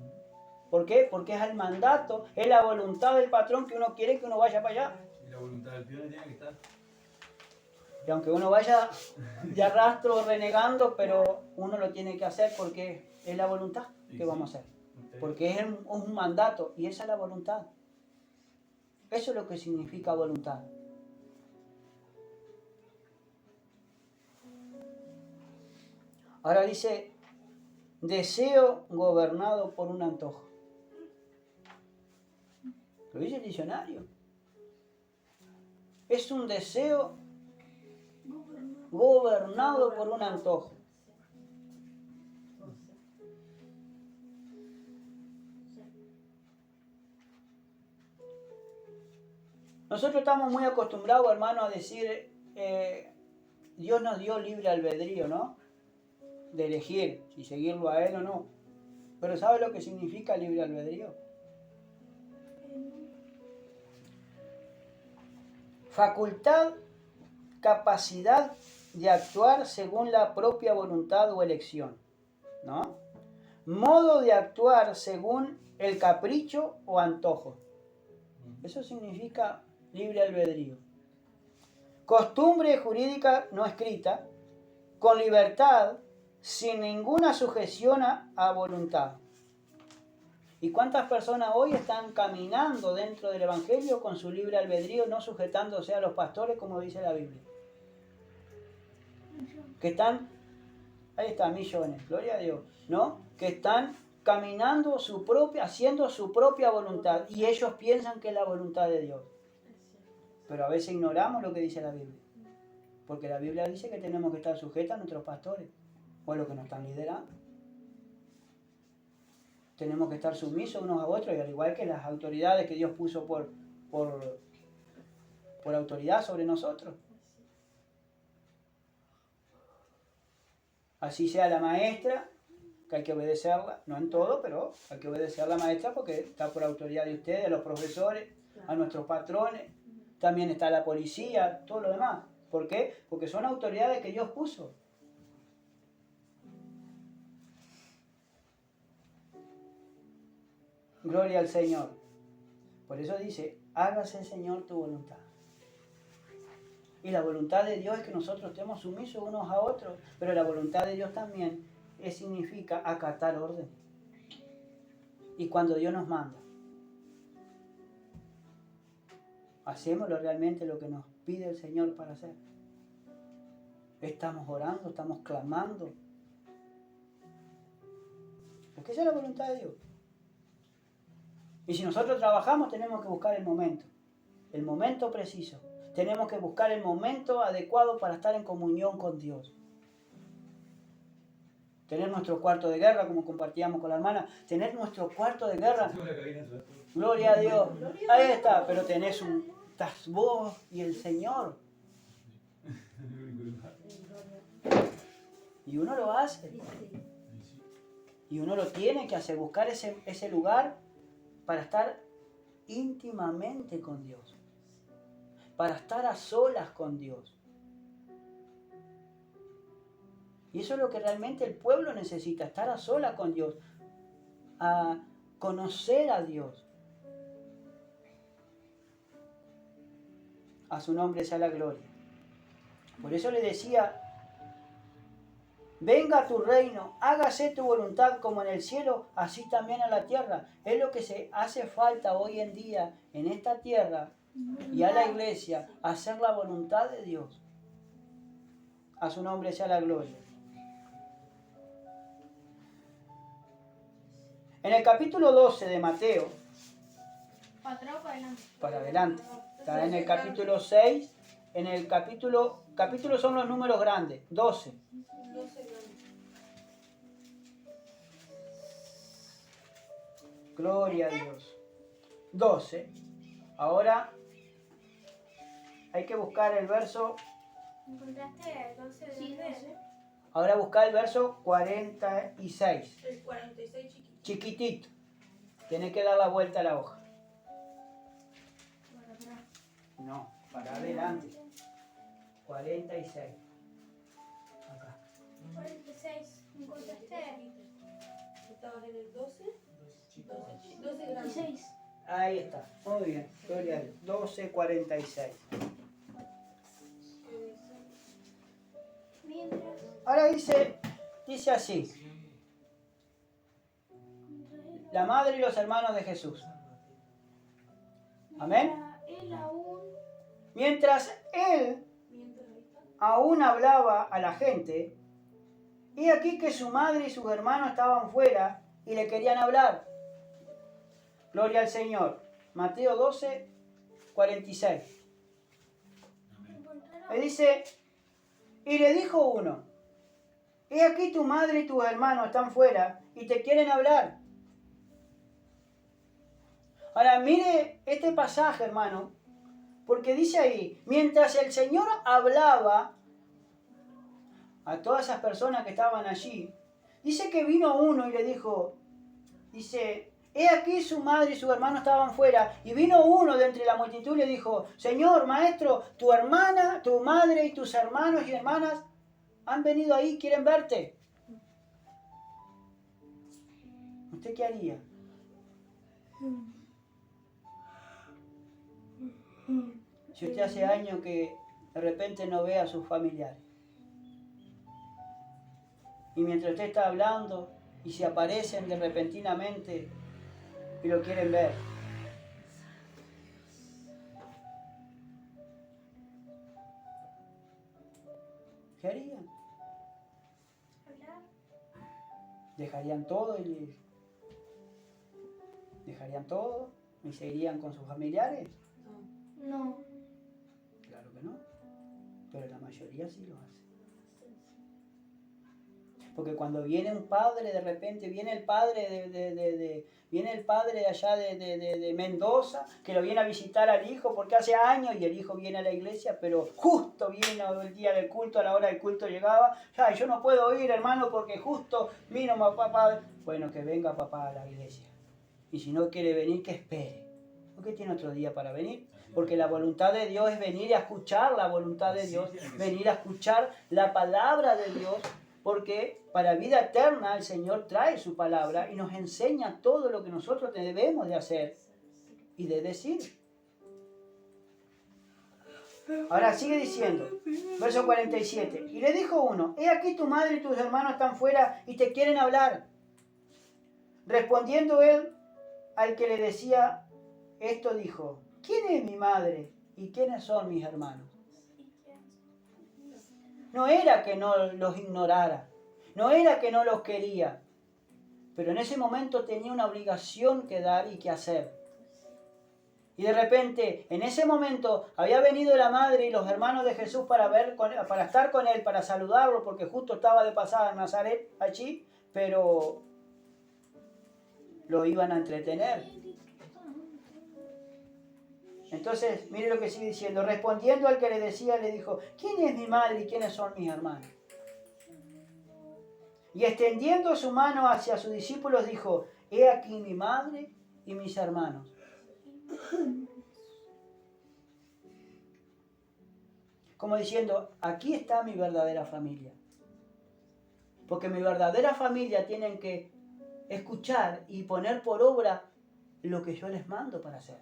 ¿Por qué? Porque es el mandato, es la voluntad del patrón que uno quiere que uno vaya para allá. Y la voluntad del pibe tiene que estar. Y aunque uno vaya de arrastro renegando, pero uno lo tiene que hacer porque es la voluntad que vamos a hacer. Porque es un mandato y esa es la voluntad. Eso es lo que significa voluntad. Ahora dice, deseo gobernado por un antojo. Lo dice el diccionario. Es un deseo gobernado por un antojo. Nosotros estamos muy acostumbrados, hermano, a decir, Dios nos dio libre albedrío, ¿no? De elegir si seguirlo a Él o no. Pero ¿sabe lo que significa libre albedrío? Facultad, capacidad de actuar según la propia voluntad o elección, ¿no? Modo de actuar según el capricho o antojo. Eso significa libre albedrío. Costumbre jurídica no escrita, con libertad, sin ninguna sujeción a voluntad. ¿Y cuántas personas hoy están caminando dentro del Evangelio con su libre albedrío, no sujetándose a los pastores, como dice la Biblia? Que están, ahí está, millones, gloria a Dios, ¿no? Que están caminando haciendo su propia voluntad y ellos piensan que es la voluntad de Dios. Pero a veces ignoramos lo que dice la Biblia. Porque la Biblia dice que tenemos que estar sujetos a nuestros pastores o a los que nos están liderando. Tenemos que estar sumisos unos a otros, y al igual que las autoridades que Dios puso por autoridad sobre nosotros. Así sea la maestra, que hay que obedecerla, no en todo, pero hay que obedecer a la maestra porque está por autoridad de ustedes, a los profesores, a nuestros patrones, también está la policía, todo lo demás. ¿Por qué? Porque son autoridades que Dios puso. Gloria al Señor. Por eso dice, hágase Señor tu voluntad. Y la voluntad de Dios es que nosotros estemos sumisos unos a otros, pero la voluntad de Dios también significa acatar orden. Y cuando Dios nos manda, ¿hacemos realmente lo que nos pide el Señor para hacer? Estamos orando, estamos clamando. Porque esa es la voluntad de Dios. Y si nosotros trabajamos, tenemos que buscar el momento preciso. Tenemos que buscar el momento adecuado para estar en comunión con Dios. Tener nuestro cuarto de guerra, como compartíamos con la hermana, tener nuestro cuarto de guerra. Gloria a Dios. Ahí está, pero estás vos y el Señor. Y uno lo hace. Y uno lo tiene que hacer, buscar ese lugar para estar íntimamente con Dios. Para estar a solas con Dios. Y eso es lo que realmente el pueblo necesita, estar a solas con Dios. A conocer a Dios. A su nombre sea la gloria. Por eso le decía, venga tu reino, hágase tu voluntad como en el cielo, así también en la tierra. Es lo que se hace falta hoy en día en esta tierra y a la iglesia, hacer la voluntad de Dios. A su nombre sea la gloria. En el capítulo 12 de Mateo, Para atrás o para adelante. para adelante, está en el capítulo 6, en el capítulo son los números grandes, 12. 12 gramos. Gloria a Dios. 12. Ahora hay que buscar el verso. ¿Encontraste 12 de sí, 12? Ahora buscar el verso 46. El 46 chiquito. Chiquitito. Tienes que dar la vuelta a la hoja. Para atrás. No, para adelante. 46. Acá. 46. ¿Encontraste? Estabas en el 12. 12 gramos. 16. Ahí está. Muy bien. Gloria a Dios. 12:46. Mientras. Ahora dice así. La madre y los hermanos de Jesús. Amén. Mientras él aún hablaba a la gente, y aquí que su madre y sus hermanos estaban fuera y le querían hablar. Gloria al Señor. Mateo 12:46. Le dice, y le dijo uno, he aquí tu madre y tus hermanos están fuera y te quieren hablar. Ahora mire este pasaje, hermano, porque dice ahí, mientras el Señor hablaba a todas esas personas que estaban allí, dice que vino uno y le dijo, dice, he aquí su madre y su hermano estaban fuera, y vino uno de entre la multitud y le dijo, Señor, maestro, tu hermana, tu madre y tus hermanos y hermanas han venido ahí, quieren verte. ¿Usted qué haría? Si usted hace años que de repente no ve a sus familiares, y mientras usted está hablando y se aparecen de repentinamente y lo quieren ver, ¿qué harían? ¿Dejarían todo y se irían con sus familiares? No. Claro que no, pero la mayoría sí lo hace. Porque cuando viene un padre, de repente viene el padre viene el padre de allá de Mendoza, que lo viene a visitar al hijo porque hace años, y el hijo viene a la iglesia, pero justo vino el día del culto, a la hora del culto llegaba, ay, yo no puedo ir, hermano, porque justo vino papá. Bueno, que venga papá a la iglesia. Y si no quiere venir, que espere. Porque tiene otro día para venir. Porque la voluntad de Dios es venir a escuchar la voluntad de Dios, venir a escuchar la palabra de Dios, porque para vida eterna, el Señor trae su palabra y nos enseña todo lo que nosotros debemos de hacer y de decir. Ahora sigue diciendo, verso 47. Y le dijo uno, he aquí tu madre y tus hermanos están fuera y te quieren hablar. Respondiendo él al que le decía esto, dijo, ¿quién es mi madre y quiénes son mis hermanos? No era que no los ignorara, no era que no los quería, pero en ese momento tenía una obligación que dar y que hacer. Y de repente, en ese momento, había venido la madre y los hermanos de Jesús para estar con él, para saludarlo, porque justo estaba de pasada en Nazaret allí, pero lo iban a entretener. Entonces, mire lo que sigue diciendo. Respondiendo al que le decía, le dijo, ¿quién es mi madre y quiénes son mis hermanos? Y extendiendo su mano hacia sus discípulos, dijo, he aquí mi madre y mis hermanos. Como diciendo, aquí está mi verdadera familia. Porque mi verdadera familia tienen que escuchar y poner por obra lo que yo les mando para hacer.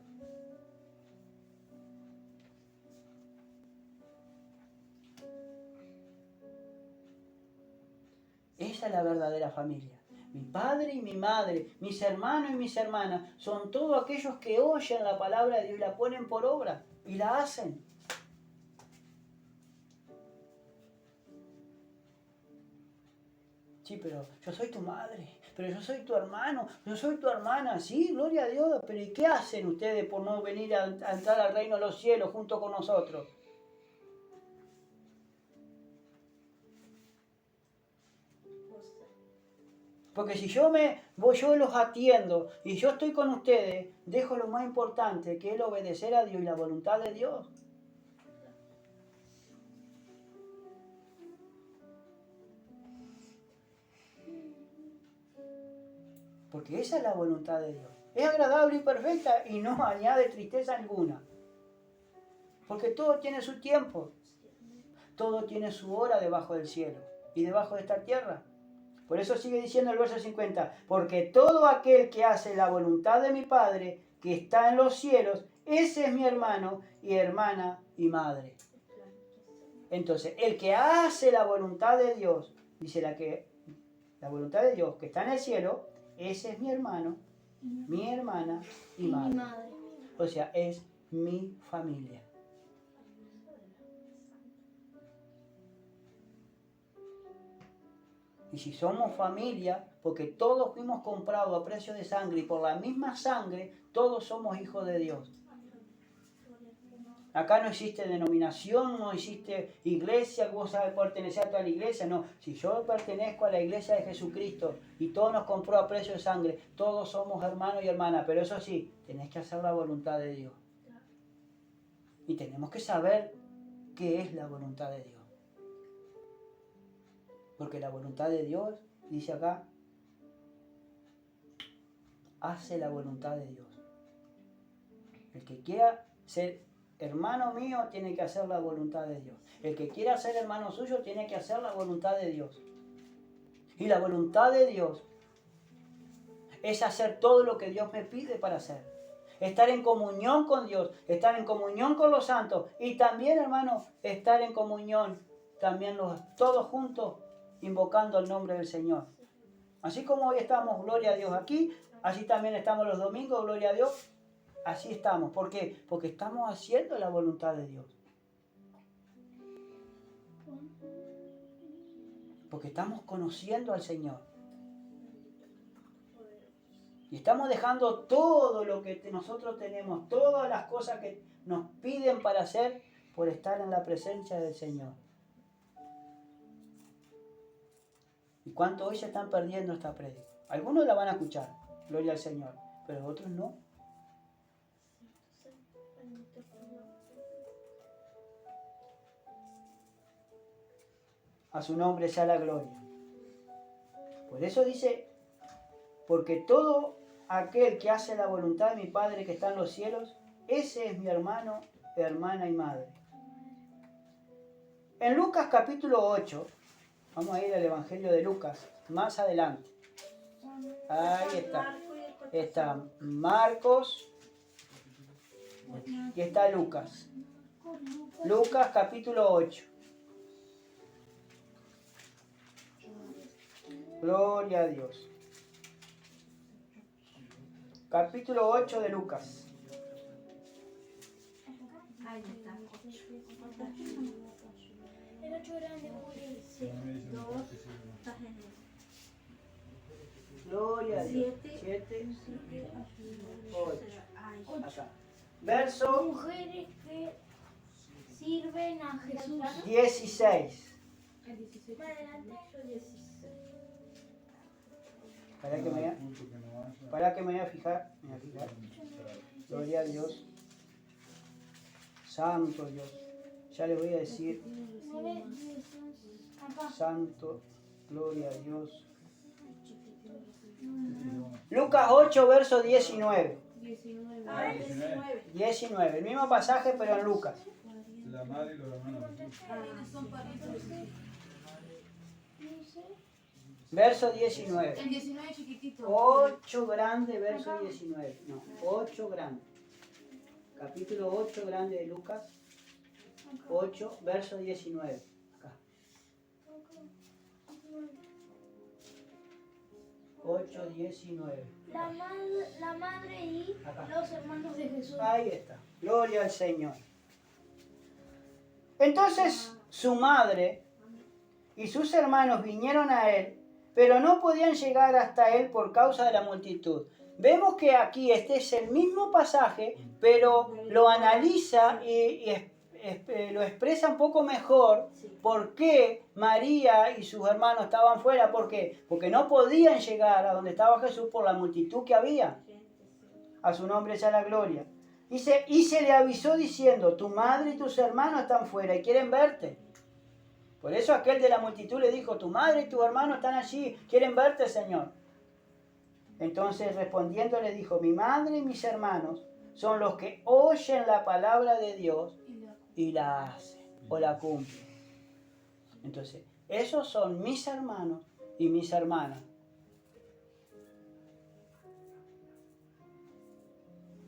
Esa es la verdadera familia. Mi padre y mi madre, mis hermanos y mis hermanas, son todos aquellos que oyen la palabra de Dios y la ponen por obra y la hacen. Sí, pero yo soy tu madre, pero yo soy tu hermano, yo soy tu hermana. Sí, gloria a Dios, pero ¿y qué hacen ustedes por no venir a entrar al reino de los cielos junto con nosotros? Porque si yo los atiendo y yo estoy con ustedes, dejo lo más importante, que es obedecer a Dios y la voluntad de Dios. Porque esa es la voluntad de Dios. Es agradable y perfecta y no añade tristeza alguna. Porque todo tiene su tiempo. Todo tiene su hora debajo del cielo y debajo de esta tierra. Por eso sigue diciendo el verso 50, porque todo aquel que hace la voluntad de mi Padre, que está en los cielos, ese es mi hermano y hermana y madre. Entonces, el que hace la voluntad de Dios, dice la voluntad de Dios que está en el cielo, ese es mi hermano, mi hermana y madre. O sea, es mi familia. Y si somos familia, porque todos fuimos comprados a precio de sangre y por la misma sangre, todos somos hijos de Dios. Acá no existe denominación, no existe iglesia, vos sabes pertenecer a toda la iglesia, no. Si yo pertenezco a la iglesia de Jesucristo y todo nos compró a precio de sangre, todos somos hermanos y hermanas, pero eso sí, tenés que hacer la voluntad de Dios. Y tenemos que saber qué es la voluntad de Dios. Porque la voluntad de Dios, dice acá, hace la voluntad de Dios. El que quiera ser hermano mío tiene que hacer la voluntad de Dios. El que quiera ser hermano suyo tiene que hacer la voluntad de Dios. Y la voluntad de Dios es hacer todo lo que Dios me pide para hacer. Estar en comunión con Dios, estar en comunión con los santos y también, hermano, estar en comunión también todos juntos invocando el nombre del Señor. Así como hoy estamos, gloria a Dios, aquí, así también estamos los domingos, gloria a Dios. Así estamos. ¿Por qué? Porque estamos haciendo la voluntad de Dios. Porque estamos conociendo al Señor. Y estamos dejando todo lo que nosotros tenemos, todas las cosas que nos piden para hacer, por estar en la presencia del Señor. ¿Y cuántos hoy se están perdiendo esta prédica? Algunos la van a escuchar, gloria al Señor, pero otros no. A su nombre sea la gloria. Por eso dice, porque todo aquel que hace la voluntad de mi Padre que está en los cielos, ese es mi hermano, hermana y madre. En Lucas capítulo 8, Vamos a ir al Evangelio de Lucas, más adelante. Ahí está. Marco y el cuatro. Está Marcos y está Lucas. Lucas capítulo 8. Gloria a Dios. Capítulo 8 de Lucas. Ahí está. El 8 grande, Juli. Sí, 2. Estás en el Gloria a Dios. 7. 7, 8. 8. Acá. Verso Mujeres que sirven a Jesús. 16. Más adelante. Para que me voy a fijar. Me voy a fijar. Gloria a Dios. Santo Dios. Ya les voy a decir. 9, 10, acá. Santo. Gloria a Dios. Lucas 8, verso 19. 19. 19. El mismo pasaje, pero en Lucas. La madre y los hermanos. Verso 19. El 19 chiquitito. 8 grande, verso 19. No, 8 grande. Capítulo 8 grande de Lucas. 8, verso 19. Acá. 8, 19. La madre y Acá. los hermanos de Jesús. Ahí está. Gloria al Señor. Entonces su madre y sus hermanos vinieron a él, pero no podían llegar hasta él por causa de la multitud. Vemos que aquí este es el mismo pasaje, pero lo analiza y lo expresa un poco mejor por qué María y sus hermanos estaban fuera. ¿Por qué? Porque no podían llegar a donde estaba Jesús por la multitud que había. A su nombre sea la gloria. Dice, y se le avisó diciendo, tu madre y tus hermanos están fuera y quieren verte. Por eso aquel de la multitud le dijo, tu madre y tus hermanos están allí, quieren verte, Señor. Entonces respondiendo le dijo, mi madre y mis hermanos son los que oyen la palabra de Dios y la hacen o la cumplen. Entonces, esos son mis hermanos y mis hermanas.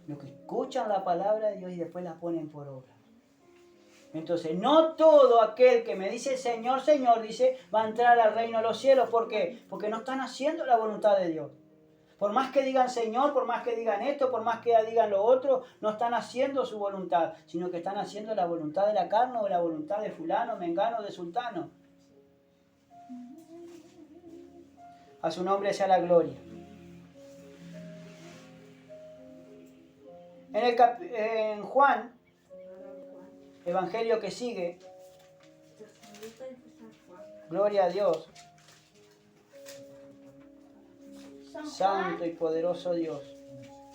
Los que escuchan la palabra de Dios y después la ponen por obra. Entonces, no todo aquel que me dice Señor, Señor, dice, va a entrar al reino de los cielos. ¿Por qué? Porque no están haciendo la voluntad de Dios. Por más que digan Señor, por más que digan esto, por más que digan lo otro, no están haciendo su voluntad, sino que están haciendo la voluntad de la carne o la voluntad de fulano, mengano, de sultano. A su nombre sea la gloria. En Juan, evangelio que sigue, gloria a Dios, santo y poderoso Dios.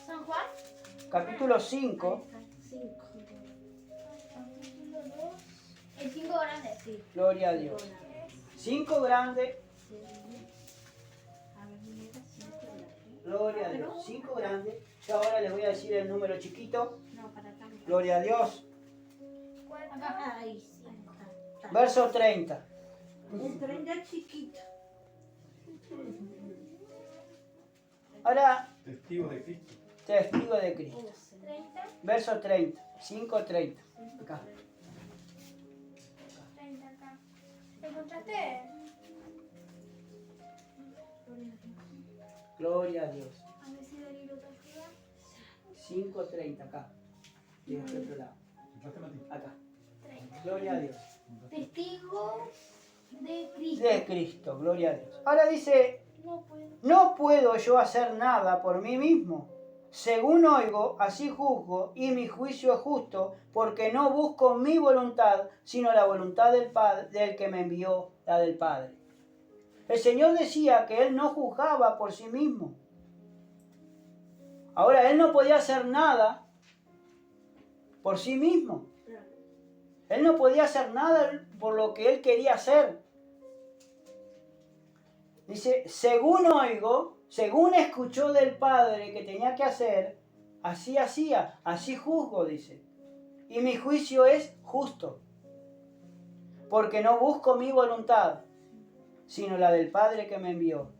San Juan. Capítulo 5, Capítulo 2. El 5 grande. Sí. gloria a Dios. 5 grande, gloria a Dios. 5 grande. Yo ahora les voy a decir el número chiquito, gloria a Dios. Acá. Ahí sí. Verso 30. El 30 chiquito. Ahora, Testigos de Cristo. testigo de Cristo. 30. Verso 30. 5:30. Acá. 30 acá. ¿Encontraste? Gloria a Dios. A ver si Danilo te ayuda. 5:30 acá. Y este otro lado. ¿Entraste, Mati? Acá. 30. Gloria a Dios. Testigo de Cristo. De Cristo. Gloria a Dios. Ahora dice, No puedo. no puedo yo hacer nada por mí mismo. Según oigo, así juzgo, y mi juicio es justo, porque no busco mi voluntad, sino la voluntad del Padre, del que me envió, la del Padre. El Señor decía que Él no juzgaba por sí mismo. Ahora, Él no podía hacer nada por sí mismo. Él no podía hacer nada por lo que Él quería hacer. Dice, según oigo, según escuchó del Padre que tenía que hacer, así hacía, así juzgo, dice. Y mi juicio es justo, porque no busco mi voluntad, sino la del Padre que me envió.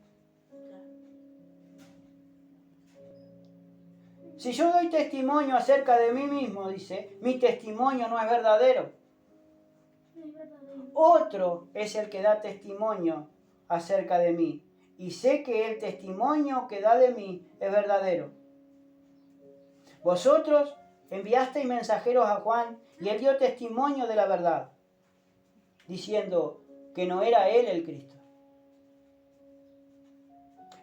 Si yo doy testimonio acerca de mí mismo, dice, mi testimonio no es verdadero. No es verdadero. Otro es el que da testimonio acerca de mí, y sé que el testimonio que da de mí es verdadero. Vosotros enviasteis mensajeros a Juan, y él dio testimonio de la verdad, diciendo que no era él el Cristo.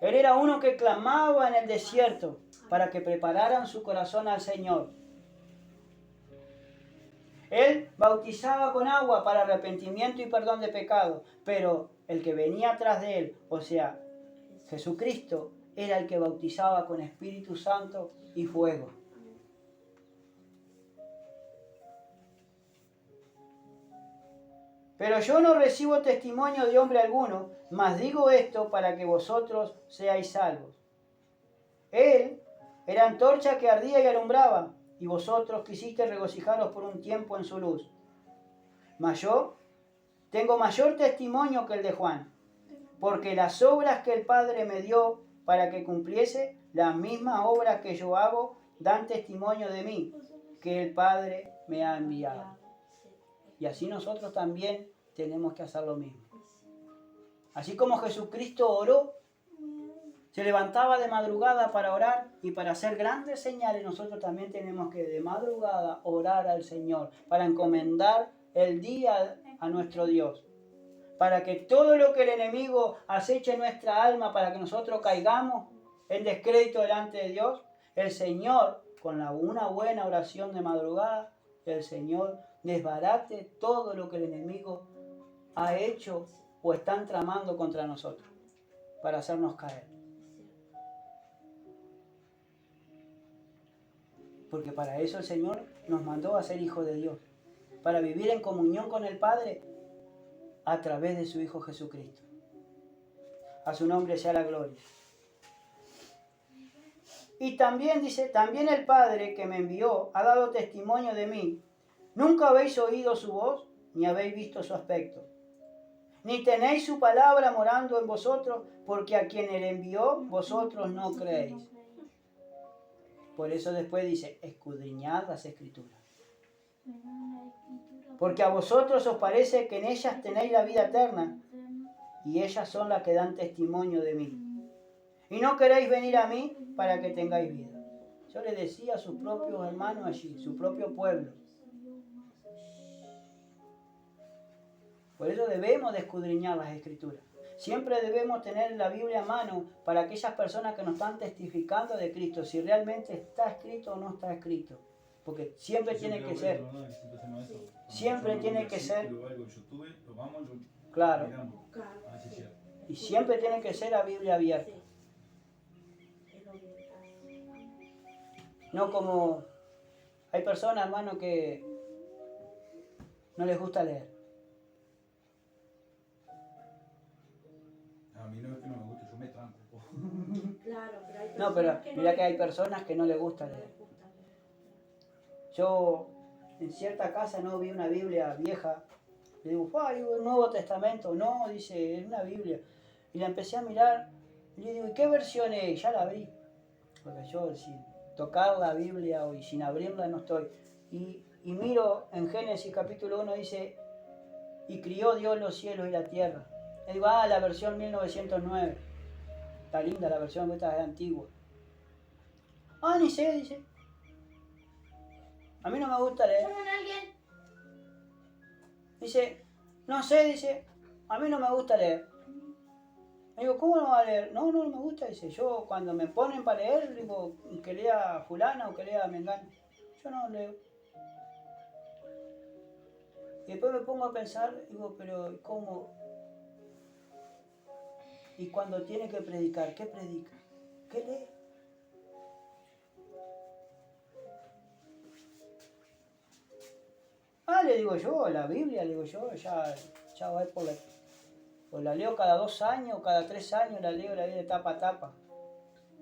Él era uno que clamaba en el desierto para que prepararan su corazón al Señor. Él bautizaba con agua para arrepentimiento y perdón de pecados, pero el que venía atrás de él, o sea, Jesucristo, era el que bautizaba con Espíritu Santo y fuego. Pero yo no recibo testimonio de hombre alguno, mas digo esto para que vosotros seáis salvos. Él era antorcha que ardía y alumbraba, y vosotros quisisteis regocijaros por un tiempo en su luz. Mas yo tengo mayor testimonio que el de Juan, porque las obras que el Padre me dio para que cumpliese, las mismas obras que yo hago, dan testimonio de mí, que el Padre me ha enviado. Y así nosotros también tenemos que hacer lo mismo. Así como Jesucristo oró, se levantaba de madrugada para orar y para hacer grandes señales, nosotros también tenemos que de madrugada orar al Señor, para encomendar el día a nuestro Dios, para que todo lo que el enemigo aceche en nuestra alma, para que nosotros caigamos en descrédito delante de Dios, el Señor, con una buena oración de madrugada, el Señor desbarate todo lo que el enemigo ha hecho o están tramando contra nosotros para hacernos caer. Porque para eso el Señor nos mandó a ser hijos de Dios, para vivir en comunión con el Padre a través de su Hijo Jesucristo. A su nombre sea la gloria. Y también dice, también el Padre que me envió ha dado testimonio de mí. Nunca habéis oído su voz, ni habéis visto su aspecto. Ni tenéis su palabra morando en vosotros, porque a quien él envió, vosotros no creéis. Por eso después dice, escudriñad las Escrituras. Porque a vosotros os parece que en ellas tenéis la vida eterna, y ellas son las que dan testimonio de mí. Y no queréis venir a mí para que tengáis vida. Yo le decía a sus propios hermanos allí, su propio pueblo. Por eso debemos de escudriñar las Escrituras. Siempre debemos tener la Biblia a mano para aquellas personas que nos están testificando de Cristo, si realmente está escrito o no está escrito. Porque siempre tiene que ser. Siempre tiene que ser. Claro. Y siempre tiene que ser la Biblia abierta. No como hay personas, hermano, que no les gusta leer. A mí no es que no me guste, yo me tranco. Claro, pero hay No, pero personas mira que hay personas que no les gusta leer. Yo en cierta casa no vi una Biblia vieja. Le digo, hay un Nuevo Testamento. No, dice, es una Biblia. Y la empecé a mirar y le digo, ¿y qué versión es? Ya la abrí. Porque yo sin tocar la Biblia y sin abrirla no estoy. Y miro en Génesis capítulo 1, dice, y crió Dios los cielos y la tierra. Y digo, la versión 1909. Está linda la versión, esta es antigua. Ni sé, dice. A mí no me gusta leer. ¿Llaman a alguien? Dice, no sé, dice, a mí no me gusta leer. Le digo, ¿cómo no va a leer? No me gusta, dice. Yo cuando me ponen para leer, digo, que lea fulana o que lea mengano. Yo no leo. Y después me pongo a pensar, digo, pero ¿cómo? Y cuando tiene que predicar, ¿qué predica? ¿Qué lee? Le digo yo, la Biblia, le digo yo, ya voy pues la leo cada 2 años, cada 3 años, la leo de tapa a tapa.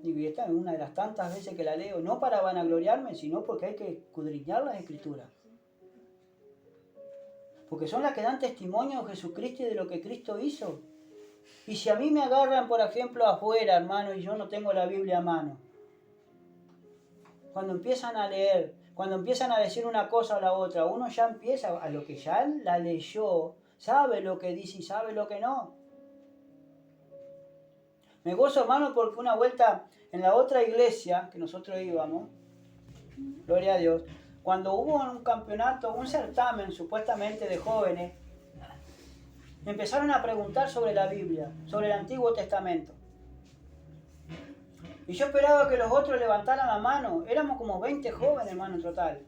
Digo, y esta es una de las tantas veces que la leo, no para vanagloriarme, sino porque hay que escudriñar las Escrituras. Porque son las que dan testimonio de Jesucristo y de lo que Cristo hizo. Y si a mí me agarran, por ejemplo, afuera, hermano, y yo no tengo la Biblia a mano, cuando empiezan a leer, cuando empiezan a decir una cosa o la otra, uno ya empieza, a lo que ya la leyó, sabe lo que dice y sabe lo que no. Me gozo, hermano, porque una vuelta en la otra iglesia que nosotros íbamos, gloria a Dios, cuando hubo un campeonato, un certamen supuestamente de jóvenes, me empezaron a preguntar sobre la Biblia, sobre el Antiguo Testamento. Y yo esperaba que los otros levantaran la mano. Éramos como 20 jóvenes, hermano, en total.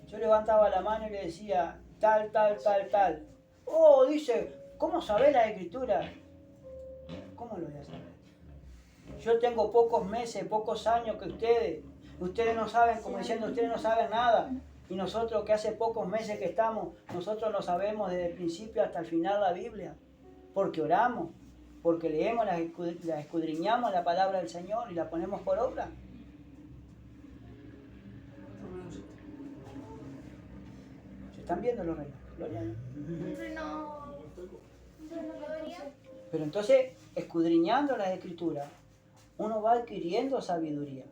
Yo levantaba la mano y le decía, tal, tal, tal, tal. Oh, dice, ¿cómo sabés la Escritura? ¿Cómo lo voy a saber? Yo tengo pocos meses, pocos años que ustedes. Ustedes no saben, como diciendo, ustedes no saben nada. Y nosotros que hace pocos meses que estamos, nosotros no sabemos desde el principio hasta el final la Biblia. Porque oramos, porque leemos, la escudriñamos la palabra del Señor y la ponemos por obra. ¿Se están viendo los reinos? Gloria a Dios. Pero entonces, escudriñando las Escrituras, uno va adquiriendo sabiduría.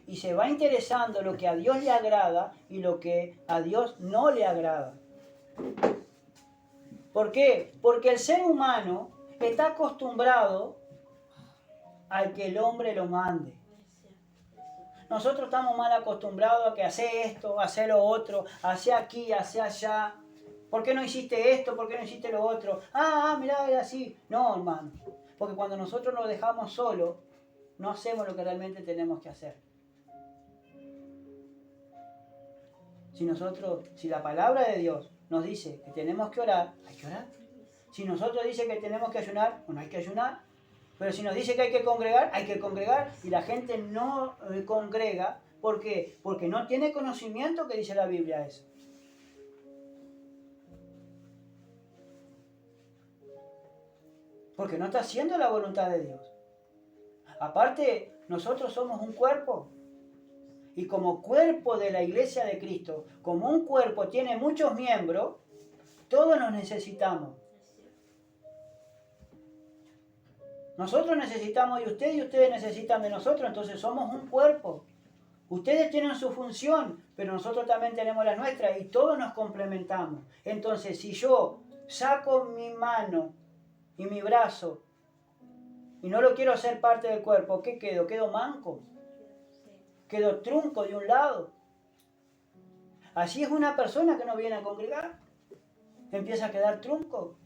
Y se va interesando lo que a Dios le agrada y lo que a Dios no le agrada. ¿Por qué? Porque el ser humano está acostumbrado al que el hombre lo mande. Nosotros estamos mal acostumbrados a que hace esto, hace lo otro, hace aquí, hace allá. ¿Por qué no hiciste esto? ¿Por qué no hiciste lo otro? Mirá, era así. No, hermano. Porque cuando nosotros nos dejamos solos, no hacemos lo que realmente tenemos que hacer. Si la palabra de Dios nos dice que tenemos que orar, hay que orar. Si nosotros dice que tenemos que ayunar, bueno, hay que ayunar. Pero si nos dice que hay que congregar, hay que congregar. Y la gente no congrega, ¿por qué? Porque no tiene conocimiento que dice la Biblia eso. Porque no está haciendo la voluntad de Dios. Aparte, nosotros somos un cuerpo. Y como cuerpo de la iglesia de Cristo, como un cuerpo tiene muchos miembros, todos nos necesitamos. Nosotros necesitamos de ustedes y ustedes necesitan de nosotros, entonces somos un cuerpo. Ustedes tienen su función, pero nosotros también tenemos la nuestra y todos nos complementamos. Entonces, si yo saco mi mano y mi brazo y no lo quiero hacer parte del cuerpo, ¿qué quedo? Quedo manco. Quedo trunco de un lado. Así es una persona que no viene a congregar. Empieza a quedar trunco.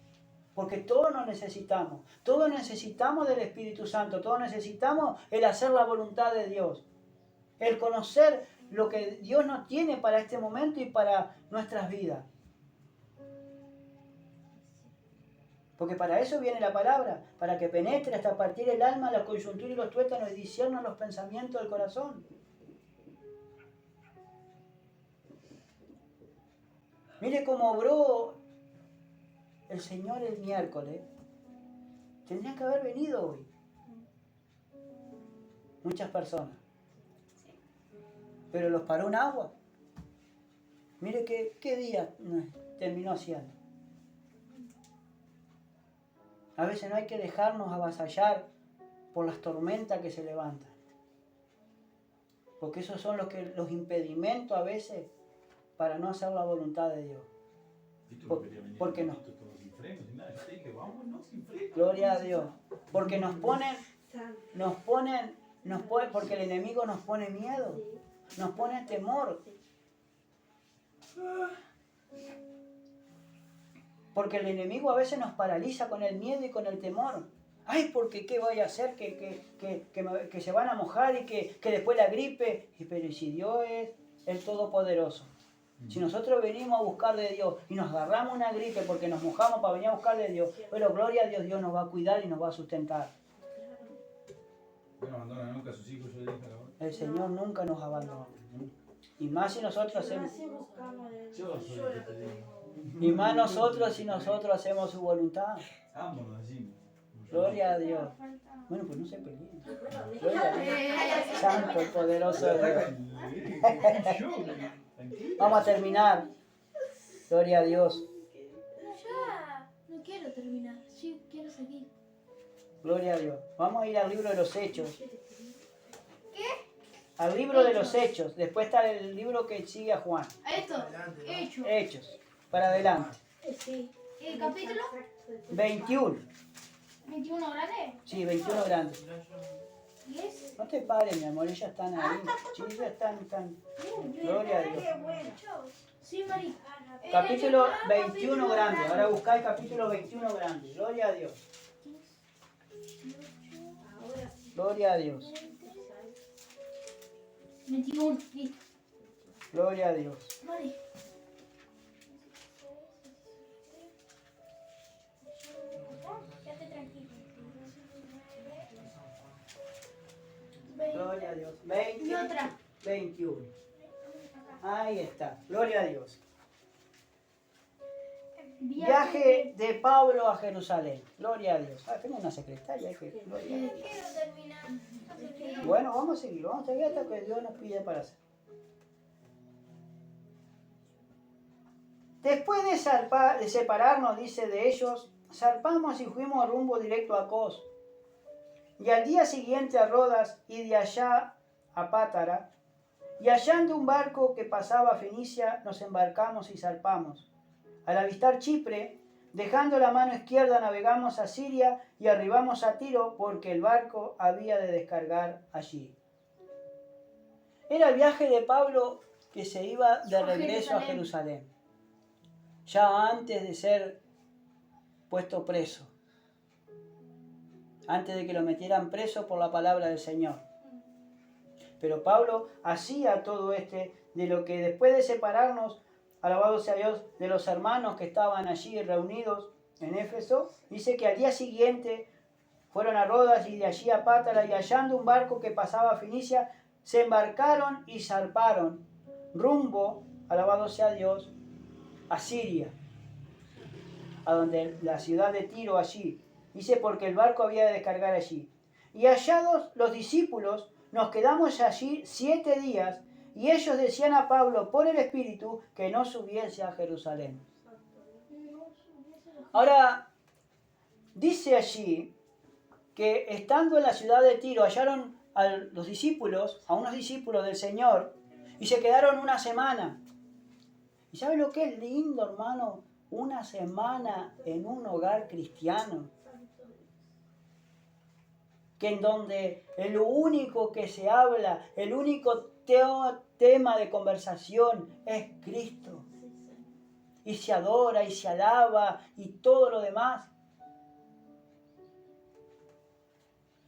Porque todos nos necesitamos. Todos necesitamos del Espíritu Santo. Todos necesitamos el hacer la voluntad de Dios. El conocer lo que Dios nos tiene para este momento y para nuestras vidas. Porque para eso viene la palabra. Para que penetre hasta partir el alma, la coyuntura y los tuétanos y discierna los pensamientos del corazón. Mire cómo obró el Señor el miércoles. Tendrían que haber venido hoy. Muchas personas. Pero los paró en agua. Mire qué día terminó haciendo. A veces no hay que dejarnos avasallar por las tormentas que se levantan. Porque esos son los impedimentos a veces para no hacer la voluntad de Dios. Porque no. Gloria a Dios. Porque porque el enemigo nos pone miedo, nos pone temor. Porque el enemigo a veces nos paraliza con el miedo y con el temor. Ay, porque qué voy a hacer, que se van a mojar y que después la gripe. Pero si Dios es el Todopoderoso. Si nosotros venimos a buscar de Dios y nos agarramos una gripe porque nos mojamos para venir a buscar de Dios, pero gloria a Dios, Dios nos va a cuidar y nos va a sustentar. No abandona nunca a sus hijos, yo dije ahora. El Señor nunca nos abandona. Y más si nosotros hacemos... Y más nosotros si nosotros hacemos su voluntad. Gloria a Dios. Bueno, pues no se peleen. Gloria a Dios. Santo, poderoso de Dios. Vamos a terminar. Gloria a Dios. Ya, no quiero terminar. Gloria a Dios. Vamos a ir al libro de los Hechos. ¿Qué? Al libro de los Hechos. Después está el libro que sigue a Juan. Esto. Hecho. Hechos. Para adelante. Sí. ¿El capítulo? 21. 21 grande. Sí, 21 grandes. 10. No te pares, mi amor. Ellas están ahí. Sí, ellas están. Gloria a Dios. Sí, Mari. Capítulo 21 grande. Ahora buscá el capítulo 21 grande. Gloria a Dios. Ahora sí. Gloria a Dios. 21. Listo. Gloria a Dios. Mari. Quédate tranquilo. Gloria a Dios. Y 20, otra. 21. Ahí está. Gloria a Dios. Viaje de Pablo a Jerusalén. Gloria a Dios. Tengo una secretaria que. Gloria a Dios. Quiero terminar. Bueno, vamos a seguir hasta que Dios nos pide para hacer. Después de separarnos, dice, de ellos, zarpamos y fuimos rumbo directo a Cos. Y al día siguiente a Rodas y de allá a Pátara. Y hallando un barco que pasaba a Fenicia, nos embarcamos y zarpamos. Al avistar Chipre, dejando la mano izquierda, navegamos a Siria y arribamos a Tiro porque el barco había de descargar allí. Era el viaje de Pablo que se iba de regreso a Jerusalén, ya antes de ser puesto preso, antes de que lo metieran preso por la palabra del Señor. Pero Pablo hacía todo de lo que después de separarnos, alabado sea Dios, de los hermanos que estaban allí reunidos en Éfeso, dice que al día siguiente fueron a Rodas y de allí a Pátara, y hallando un barco que pasaba a Fenicia, se embarcaron y zarparon rumbo, alabado sea Dios, a Siria, a donde la ciudad de Tiro allí. Dice porque el barco había de descargar allí. Y hallados los discípulos, nos quedamos allí 7 días, y ellos decían a Pablo por el Espíritu que no subiese a Jerusalén. Ahora, dice allí que estando en la ciudad de Tiro hallaron a los discípulos, a unos discípulos del Señor, y se quedaron una semana. ¿Y sabe lo que es lindo, hermano? Una semana en un hogar cristiano. Que en donde lo único que se habla, el único tema de conversación es Cristo. Y se adora y se alaba y todo lo demás.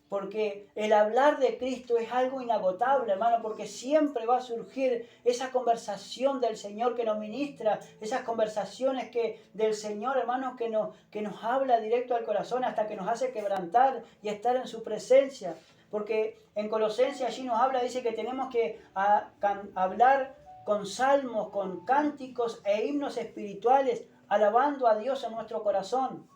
Porque el hablar de Cristo es algo inagotable, hermano, porque siempre va a surgir esa conversación del Señor que nos ministra, esas conversaciones del Señor, hermano, que nos habla directo al corazón hasta que nos hace quebrantar y estar en su presencia. Porque en Colosenses allí nos habla, dice que tenemos que hablar con salmos, con cánticos e himnos espirituales, alabando a Dios en nuestro corazón.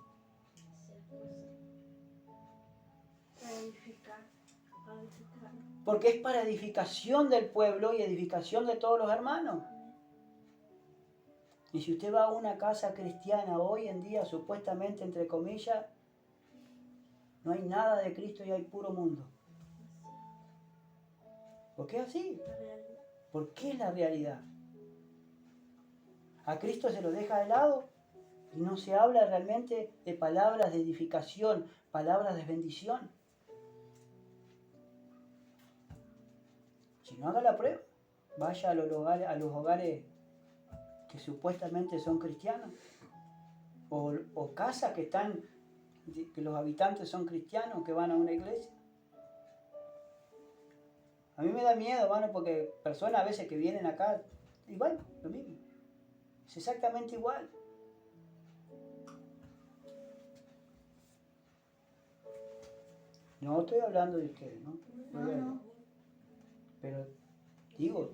Porque es para edificación del pueblo y edificación de todos los hermanos. Y si usted va a una casa cristiana hoy en día, supuestamente, entre comillas, no hay nada de Cristo y hay puro mundo. ¿Por qué así? ¿Por qué es la realidad? A Cristo se lo deja de lado y no se habla realmente de palabras de edificación, palabras de bendición. Si no, haga la prueba. Vaya a los hogares que supuestamente son cristianos. O casas que los habitantes son cristianos, que van a una iglesia. A mí me da miedo, hermano, porque personas a veces que vienen acá, igual, lo mismo. Es exactamente igual. No estoy hablando de ustedes, ¿no? No. Pero digo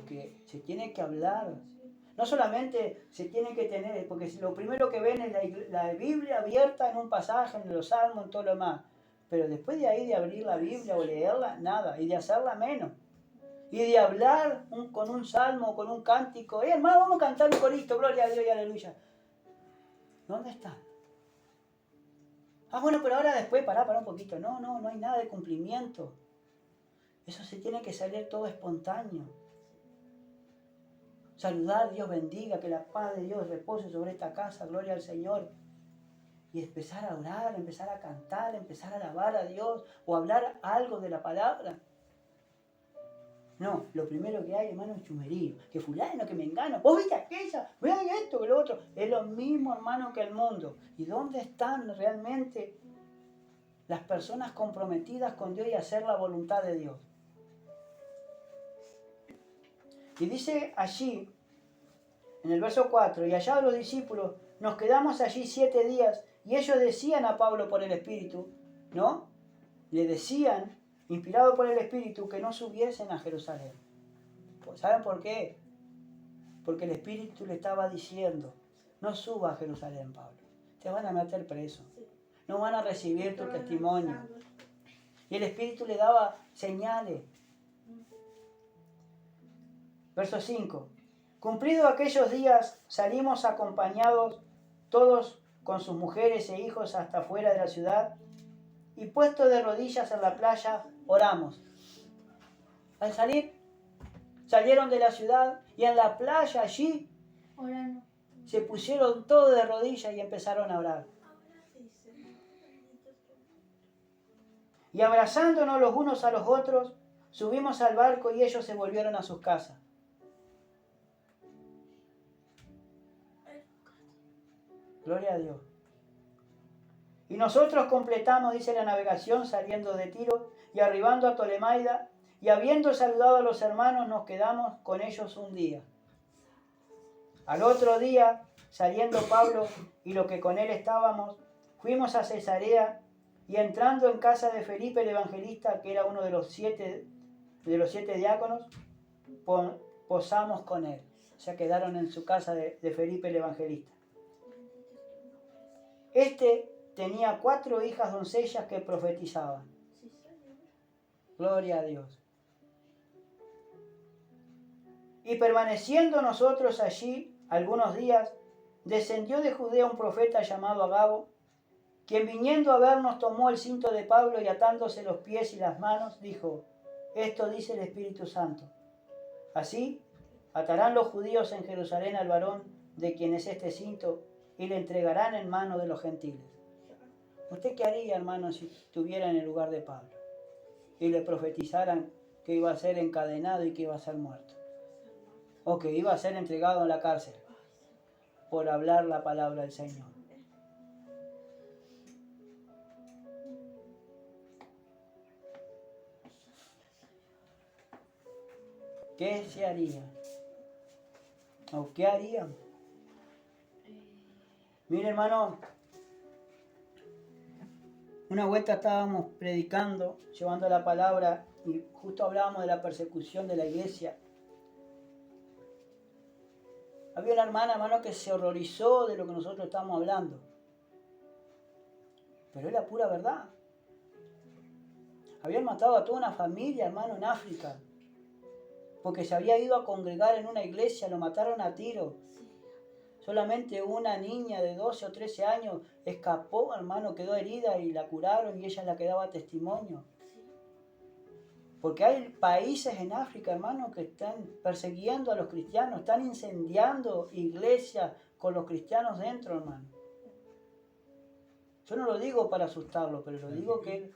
que se tiene que hablar. No solamente se tiene que tener, porque lo primero que ven es la Biblia abierta en un pasaje, en los salmos, en todo lo demás. Pero después de ahí de abrir la Biblia o leerla, nada. Y de hacerla menos. Y de hablar con un salmo, con un cántico. Hermano, vamos a cantar un corito, gloria a Dios y aleluya. ¿Dónde está? Ah, bueno, pero ahora después, pará un poquito. No hay nada de cumplimiento. Eso se tiene que salir todo espontáneo. Saludar, Dios bendiga, que la paz de Dios repose sobre esta casa, gloria al Señor. Y empezar a orar, empezar a cantar, empezar a alabar a Dios o hablar algo de la palabra. No, lo primero que hay, hermano, es chumerío. Que fulano, que me engano. Vos viste aquella, vean esto, que lo otro. Es lo mismo, hermano, que el mundo. ¿Y dónde están realmente las personas comprometidas con Dios y hacer la voluntad de Dios? Y dice allí, en el verso 4, y allá los discípulos, nos quedamos allí 7 días, y ellos decían a Pablo por el Espíritu, ¿no? Le decían, inspirado por el Espíritu, que no subiesen a Jerusalén. Pues, ¿saben por qué? Porque el Espíritu le estaba diciendo, no suba a Jerusalén, Pablo. Te van a meter preso. No van a recibir tu testimonio. Y el Espíritu le daba señales. Verso 5. Cumplido aquellos días, salimos acompañados todos con sus mujeres e hijos hasta fuera de la ciudad, y puestos de rodillas en la playa, oramos. Al salir, salieron de la ciudad y en la playa allí Orando. se pusieron todos de rodillas y empezaron a orar. Y abrazándonos los unos a los otros, subimos al barco y ellos se volvieron a sus casas. Gloria a Dios. Y nosotros completamos, dice la navegación, saliendo de Tiro y arribando a Tolemaida, y habiendo saludado a los hermanos, nos quedamos con ellos un día. Al otro día, saliendo Pablo y los que con él estábamos, fuimos a Cesarea, y entrando en casa de Felipe el evangelista, que era uno de los siete diáconos, posamos con él. O sea, quedaron en su casa de Felipe el evangelista. Este tenía 4 hijas doncellas que profetizaban. Gloria a Dios. Y permaneciendo nosotros allí algunos días, descendió de Judea un profeta llamado Agabo, quien viniendo a vernos tomó el cinto de Pablo y atándose los pies y las manos, dijo, esto dice el Espíritu Santo. Así atarán los judíos en Jerusalén al varón de quien es este cinto y le entregarán en mano de los gentiles. ¿Usted qué haría, hermano, si estuviera en el lugar de Pablo y le profetizaran que iba a ser encadenado y que iba a ser muerto? O que iba a ser entregado en la cárcel por hablar la palabra del Señor. ¿Qué se haría? ¿O qué haríamos? Mire, hermano, una vuelta estábamos predicando, llevando la palabra, y justo hablábamos de la persecución de la iglesia. Había una hermana, hermano, que se horrorizó de lo que nosotros estábamos hablando. Pero es la pura verdad. Habían matado a toda una familia, hermano, en África. Porque se había ido a congregar en una iglesia, lo mataron a tiro. Solamente una niña de 12 o 13 años escapó, hermano, quedó herida y la curaron y ella la que daba testimonio. Porque hay países en África, hermano, que están persiguiendo a los cristianos, están incendiando iglesias con los cristianos dentro, hermano. Yo no lo digo para asustarlo, pero lo digo que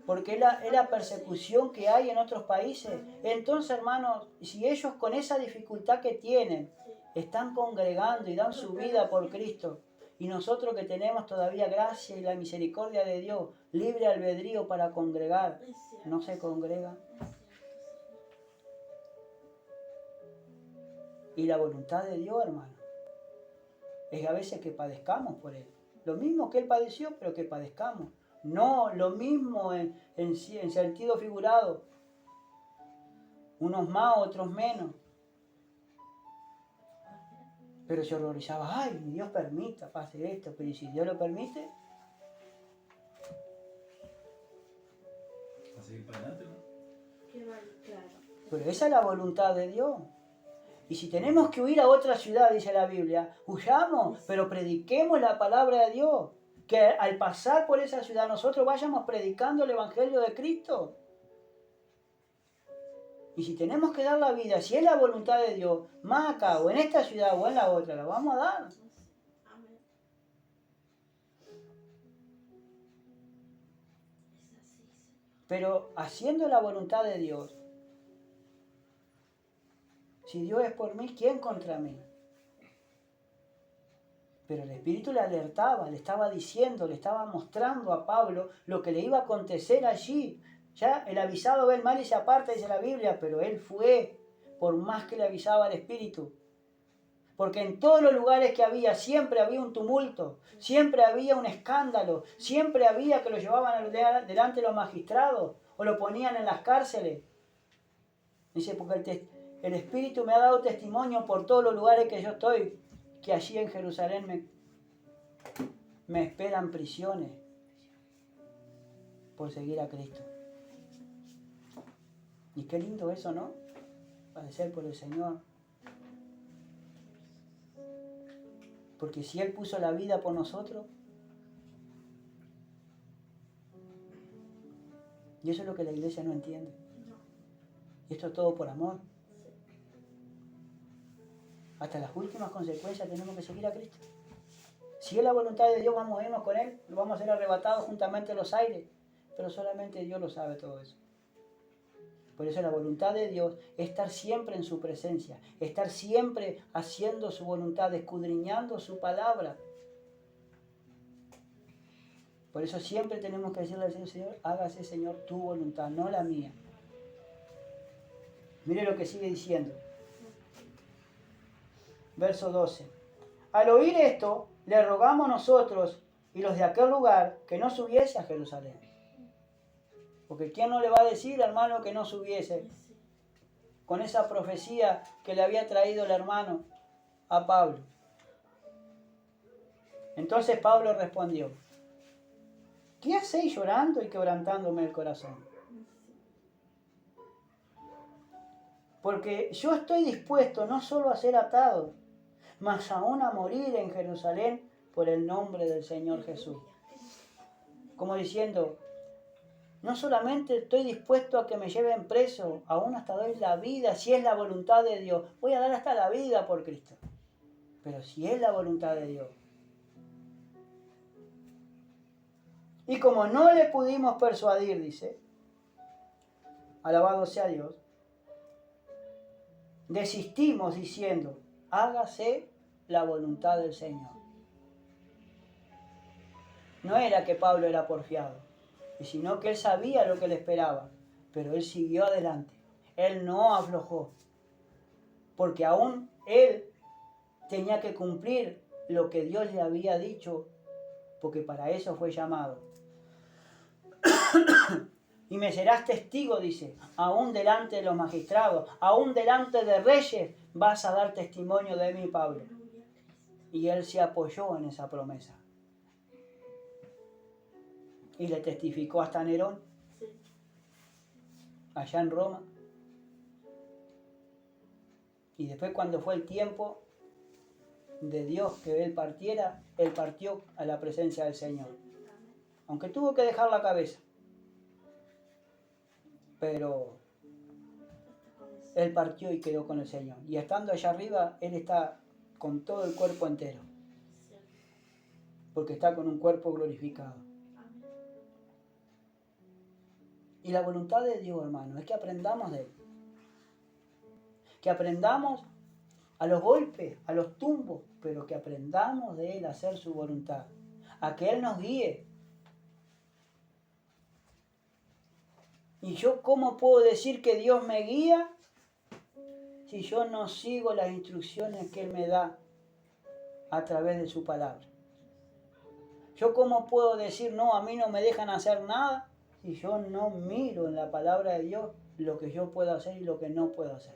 porque es la persecución que hay en otros países. Entonces, hermanos, si ellos con esa dificultad que tienen, están congregando y dan su vida por Cristo, y nosotros que tenemos todavía gracia y la misericordia de Dios, libre albedrío para congregar, no se congregan. Y la voluntad de Dios, hermano, es a veces que padezcamos por Él. Lo mismo que Él padeció, pero que padezcamos. No, lo mismo en sentido figurado. Unos más, otros menos. Pero se horrorizaba, ay, Dios permita, pase esto, pero ¿y si Dios lo permite? A seguir para adelante, ¿no? Claro. Pero esa es la voluntad de Dios. Y si tenemos que huir a otra ciudad, dice la Biblia, huyamos, pero prediquemos la palabra de Dios. que al pasar por esa ciudad nosotros vayamos predicando el Evangelio de Cristo. Y si tenemos que dar la vida, si es la voluntad de Dios, más acá o en esta ciudad o en la otra, la vamos a dar. Amén. Es así, Señor. Pero haciendo la voluntad de Dios, si Dios es por mí, ¿quién contra mí? Pero el Espíritu le alertaba, le estaba diciendo, le estaba mostrando a Pablo lo que le iba a acontecer allí. Ya el avisado ve el mal y se aparta, dice la Biblia, pero él fue, por más que le avisaba el Espíritu. Porque en todos los lugares que había, siempre había un tumulto, siempre había un escándalo, siempre había que lo llevaban delante de los magistrados o lo ponían en las cárceles. Dice, porque el Espíritu me ha dado testimonio por todos los lugares que yo estoy, que allí en Jerusalén me esperan prisiones por seguir a Cristo. Y qué lindo eso, ¿no? Padecer por el Señor. Porque si Él puso la vida por nosotros, y eso es lo que la iglesia no entiende. Y esto es todo por amor. Hasta las últimas consecuencias tenemos que seguir a Cristo. Si es la voluntad de Dios, vamos a irnos con Él, lo vamos a ser arrebatados juntamente en los aires. Pero solamente Dios lo sabe todo eso. Por eso la voluntad de Dios es estar siempre en su presencia, estar siempre haciendo su voluntad, escudriñando su palabra. Por eso siempre tenemos que decirle al Señor, Señor, hágase, Señor, tu voluntad, no la mía. Mire lo que sigue diciendo. Verso 12. Al oír esto, le rogamos nosotros y los de aquel lugar que no subiese a Jerusalén. Porque ¿quién no le va a decir, hermano, que no subiese? Con esa profecía que le había traído el hermano a Pablo. Entonces Pablo respondió, ¿qué hacéis llorando y quebrantándome el corazón? Porque yo estoy dispuesto no solo a ser atado, mas aún a morir en Jerusalén por el nombre del Señor Jesús. Como diciendo, no solamente estoy dispuesto a que me lleven preso, aún hasta doy la vida, si es la voluntad de Dios. Voy a dar hasta la vida por Cristo. Pero si es la voluntad de Dios. Y como no le pudimos persuadir, dice, alabado sea Dios, desistimos diciendo, hágase la voluntad del Señor. No era que Pablo era porfiado, sino que él sabía lo que le esperaba, pero él siguió adelante, él no aflojó, porque aún él tenía que cumplir lo que Dios le había dicho, porque para eso fue llamado. Y me serás testigo, dice, aún delante de los magistrados, aún delante de reyes, vas a dar testimonio de mí, Pablo. Y él se apoyó en esa promesa. Y le testificó hasta Nerón, allá en Roma. Y después, cuando fue el tiempo de Dios que él partiera, él partió a la presencia del Señor. Aunque tuvo que dejar la cabeza. Pero él partió y quedó con el Señor. Y estando allá arriba, él está con todo el cuerpo entero. Porque está con un cuerpo glorificado. Y la voluntad de Dios, hermano, es que aprendamos de Él. Que aprendamos a los golpes, a los tumbos, pero que aprendamos de Él a hacer su voluntad. A que Él nos guíe. ¿Y yo cómo puedo decir que Dios me guía si yo no sigo las instrucciones que Él me da a través de su palabra? ¿Yo cómo puedo decir, no, a mí no me dejan hacer nada si yo no miro en la palabra de Dios lo que yo puedo hacer y lo que no puedo hacer?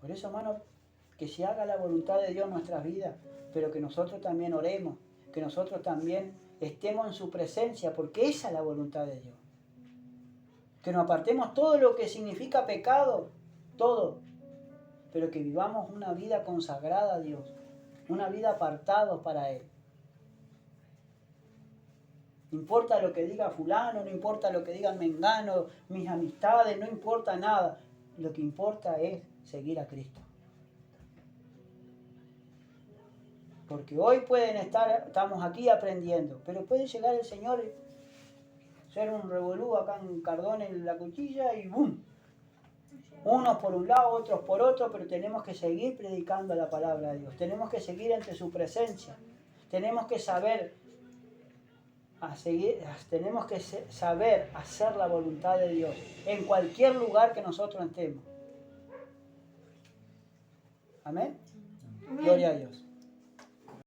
Por eso, hermano, que se haga la voluntad de Dios en nuestras vidas, pero que nosotros también oremos, que nosotros también estemos en su presencia, porque esa es la voluntad de Dios. Que nos apartemos todo lo que significa pecado, todo. pero que vivamos una vida consagrada a Dios, una vida apartados para Él. No importa lo que diga fulano, no importa lo que diga mengano, mis amistades, no importa nada. Lo que importa es seguir a Cristo. Porque hoy estamos aquí aprendiendo, pero puede llegar el Señor, ser un revolú acá en Cardón en la cuchilla y ¡bum! Unos por un lado, otros por otro, pero tenemos que seguir predicando la palabra de Dios. Tenemos que seguir ante su presencia. Tenemos que saber hacer la voluntad de Dios en cualquier lugar que nosotros estemos. Amén. Gloria a Dios.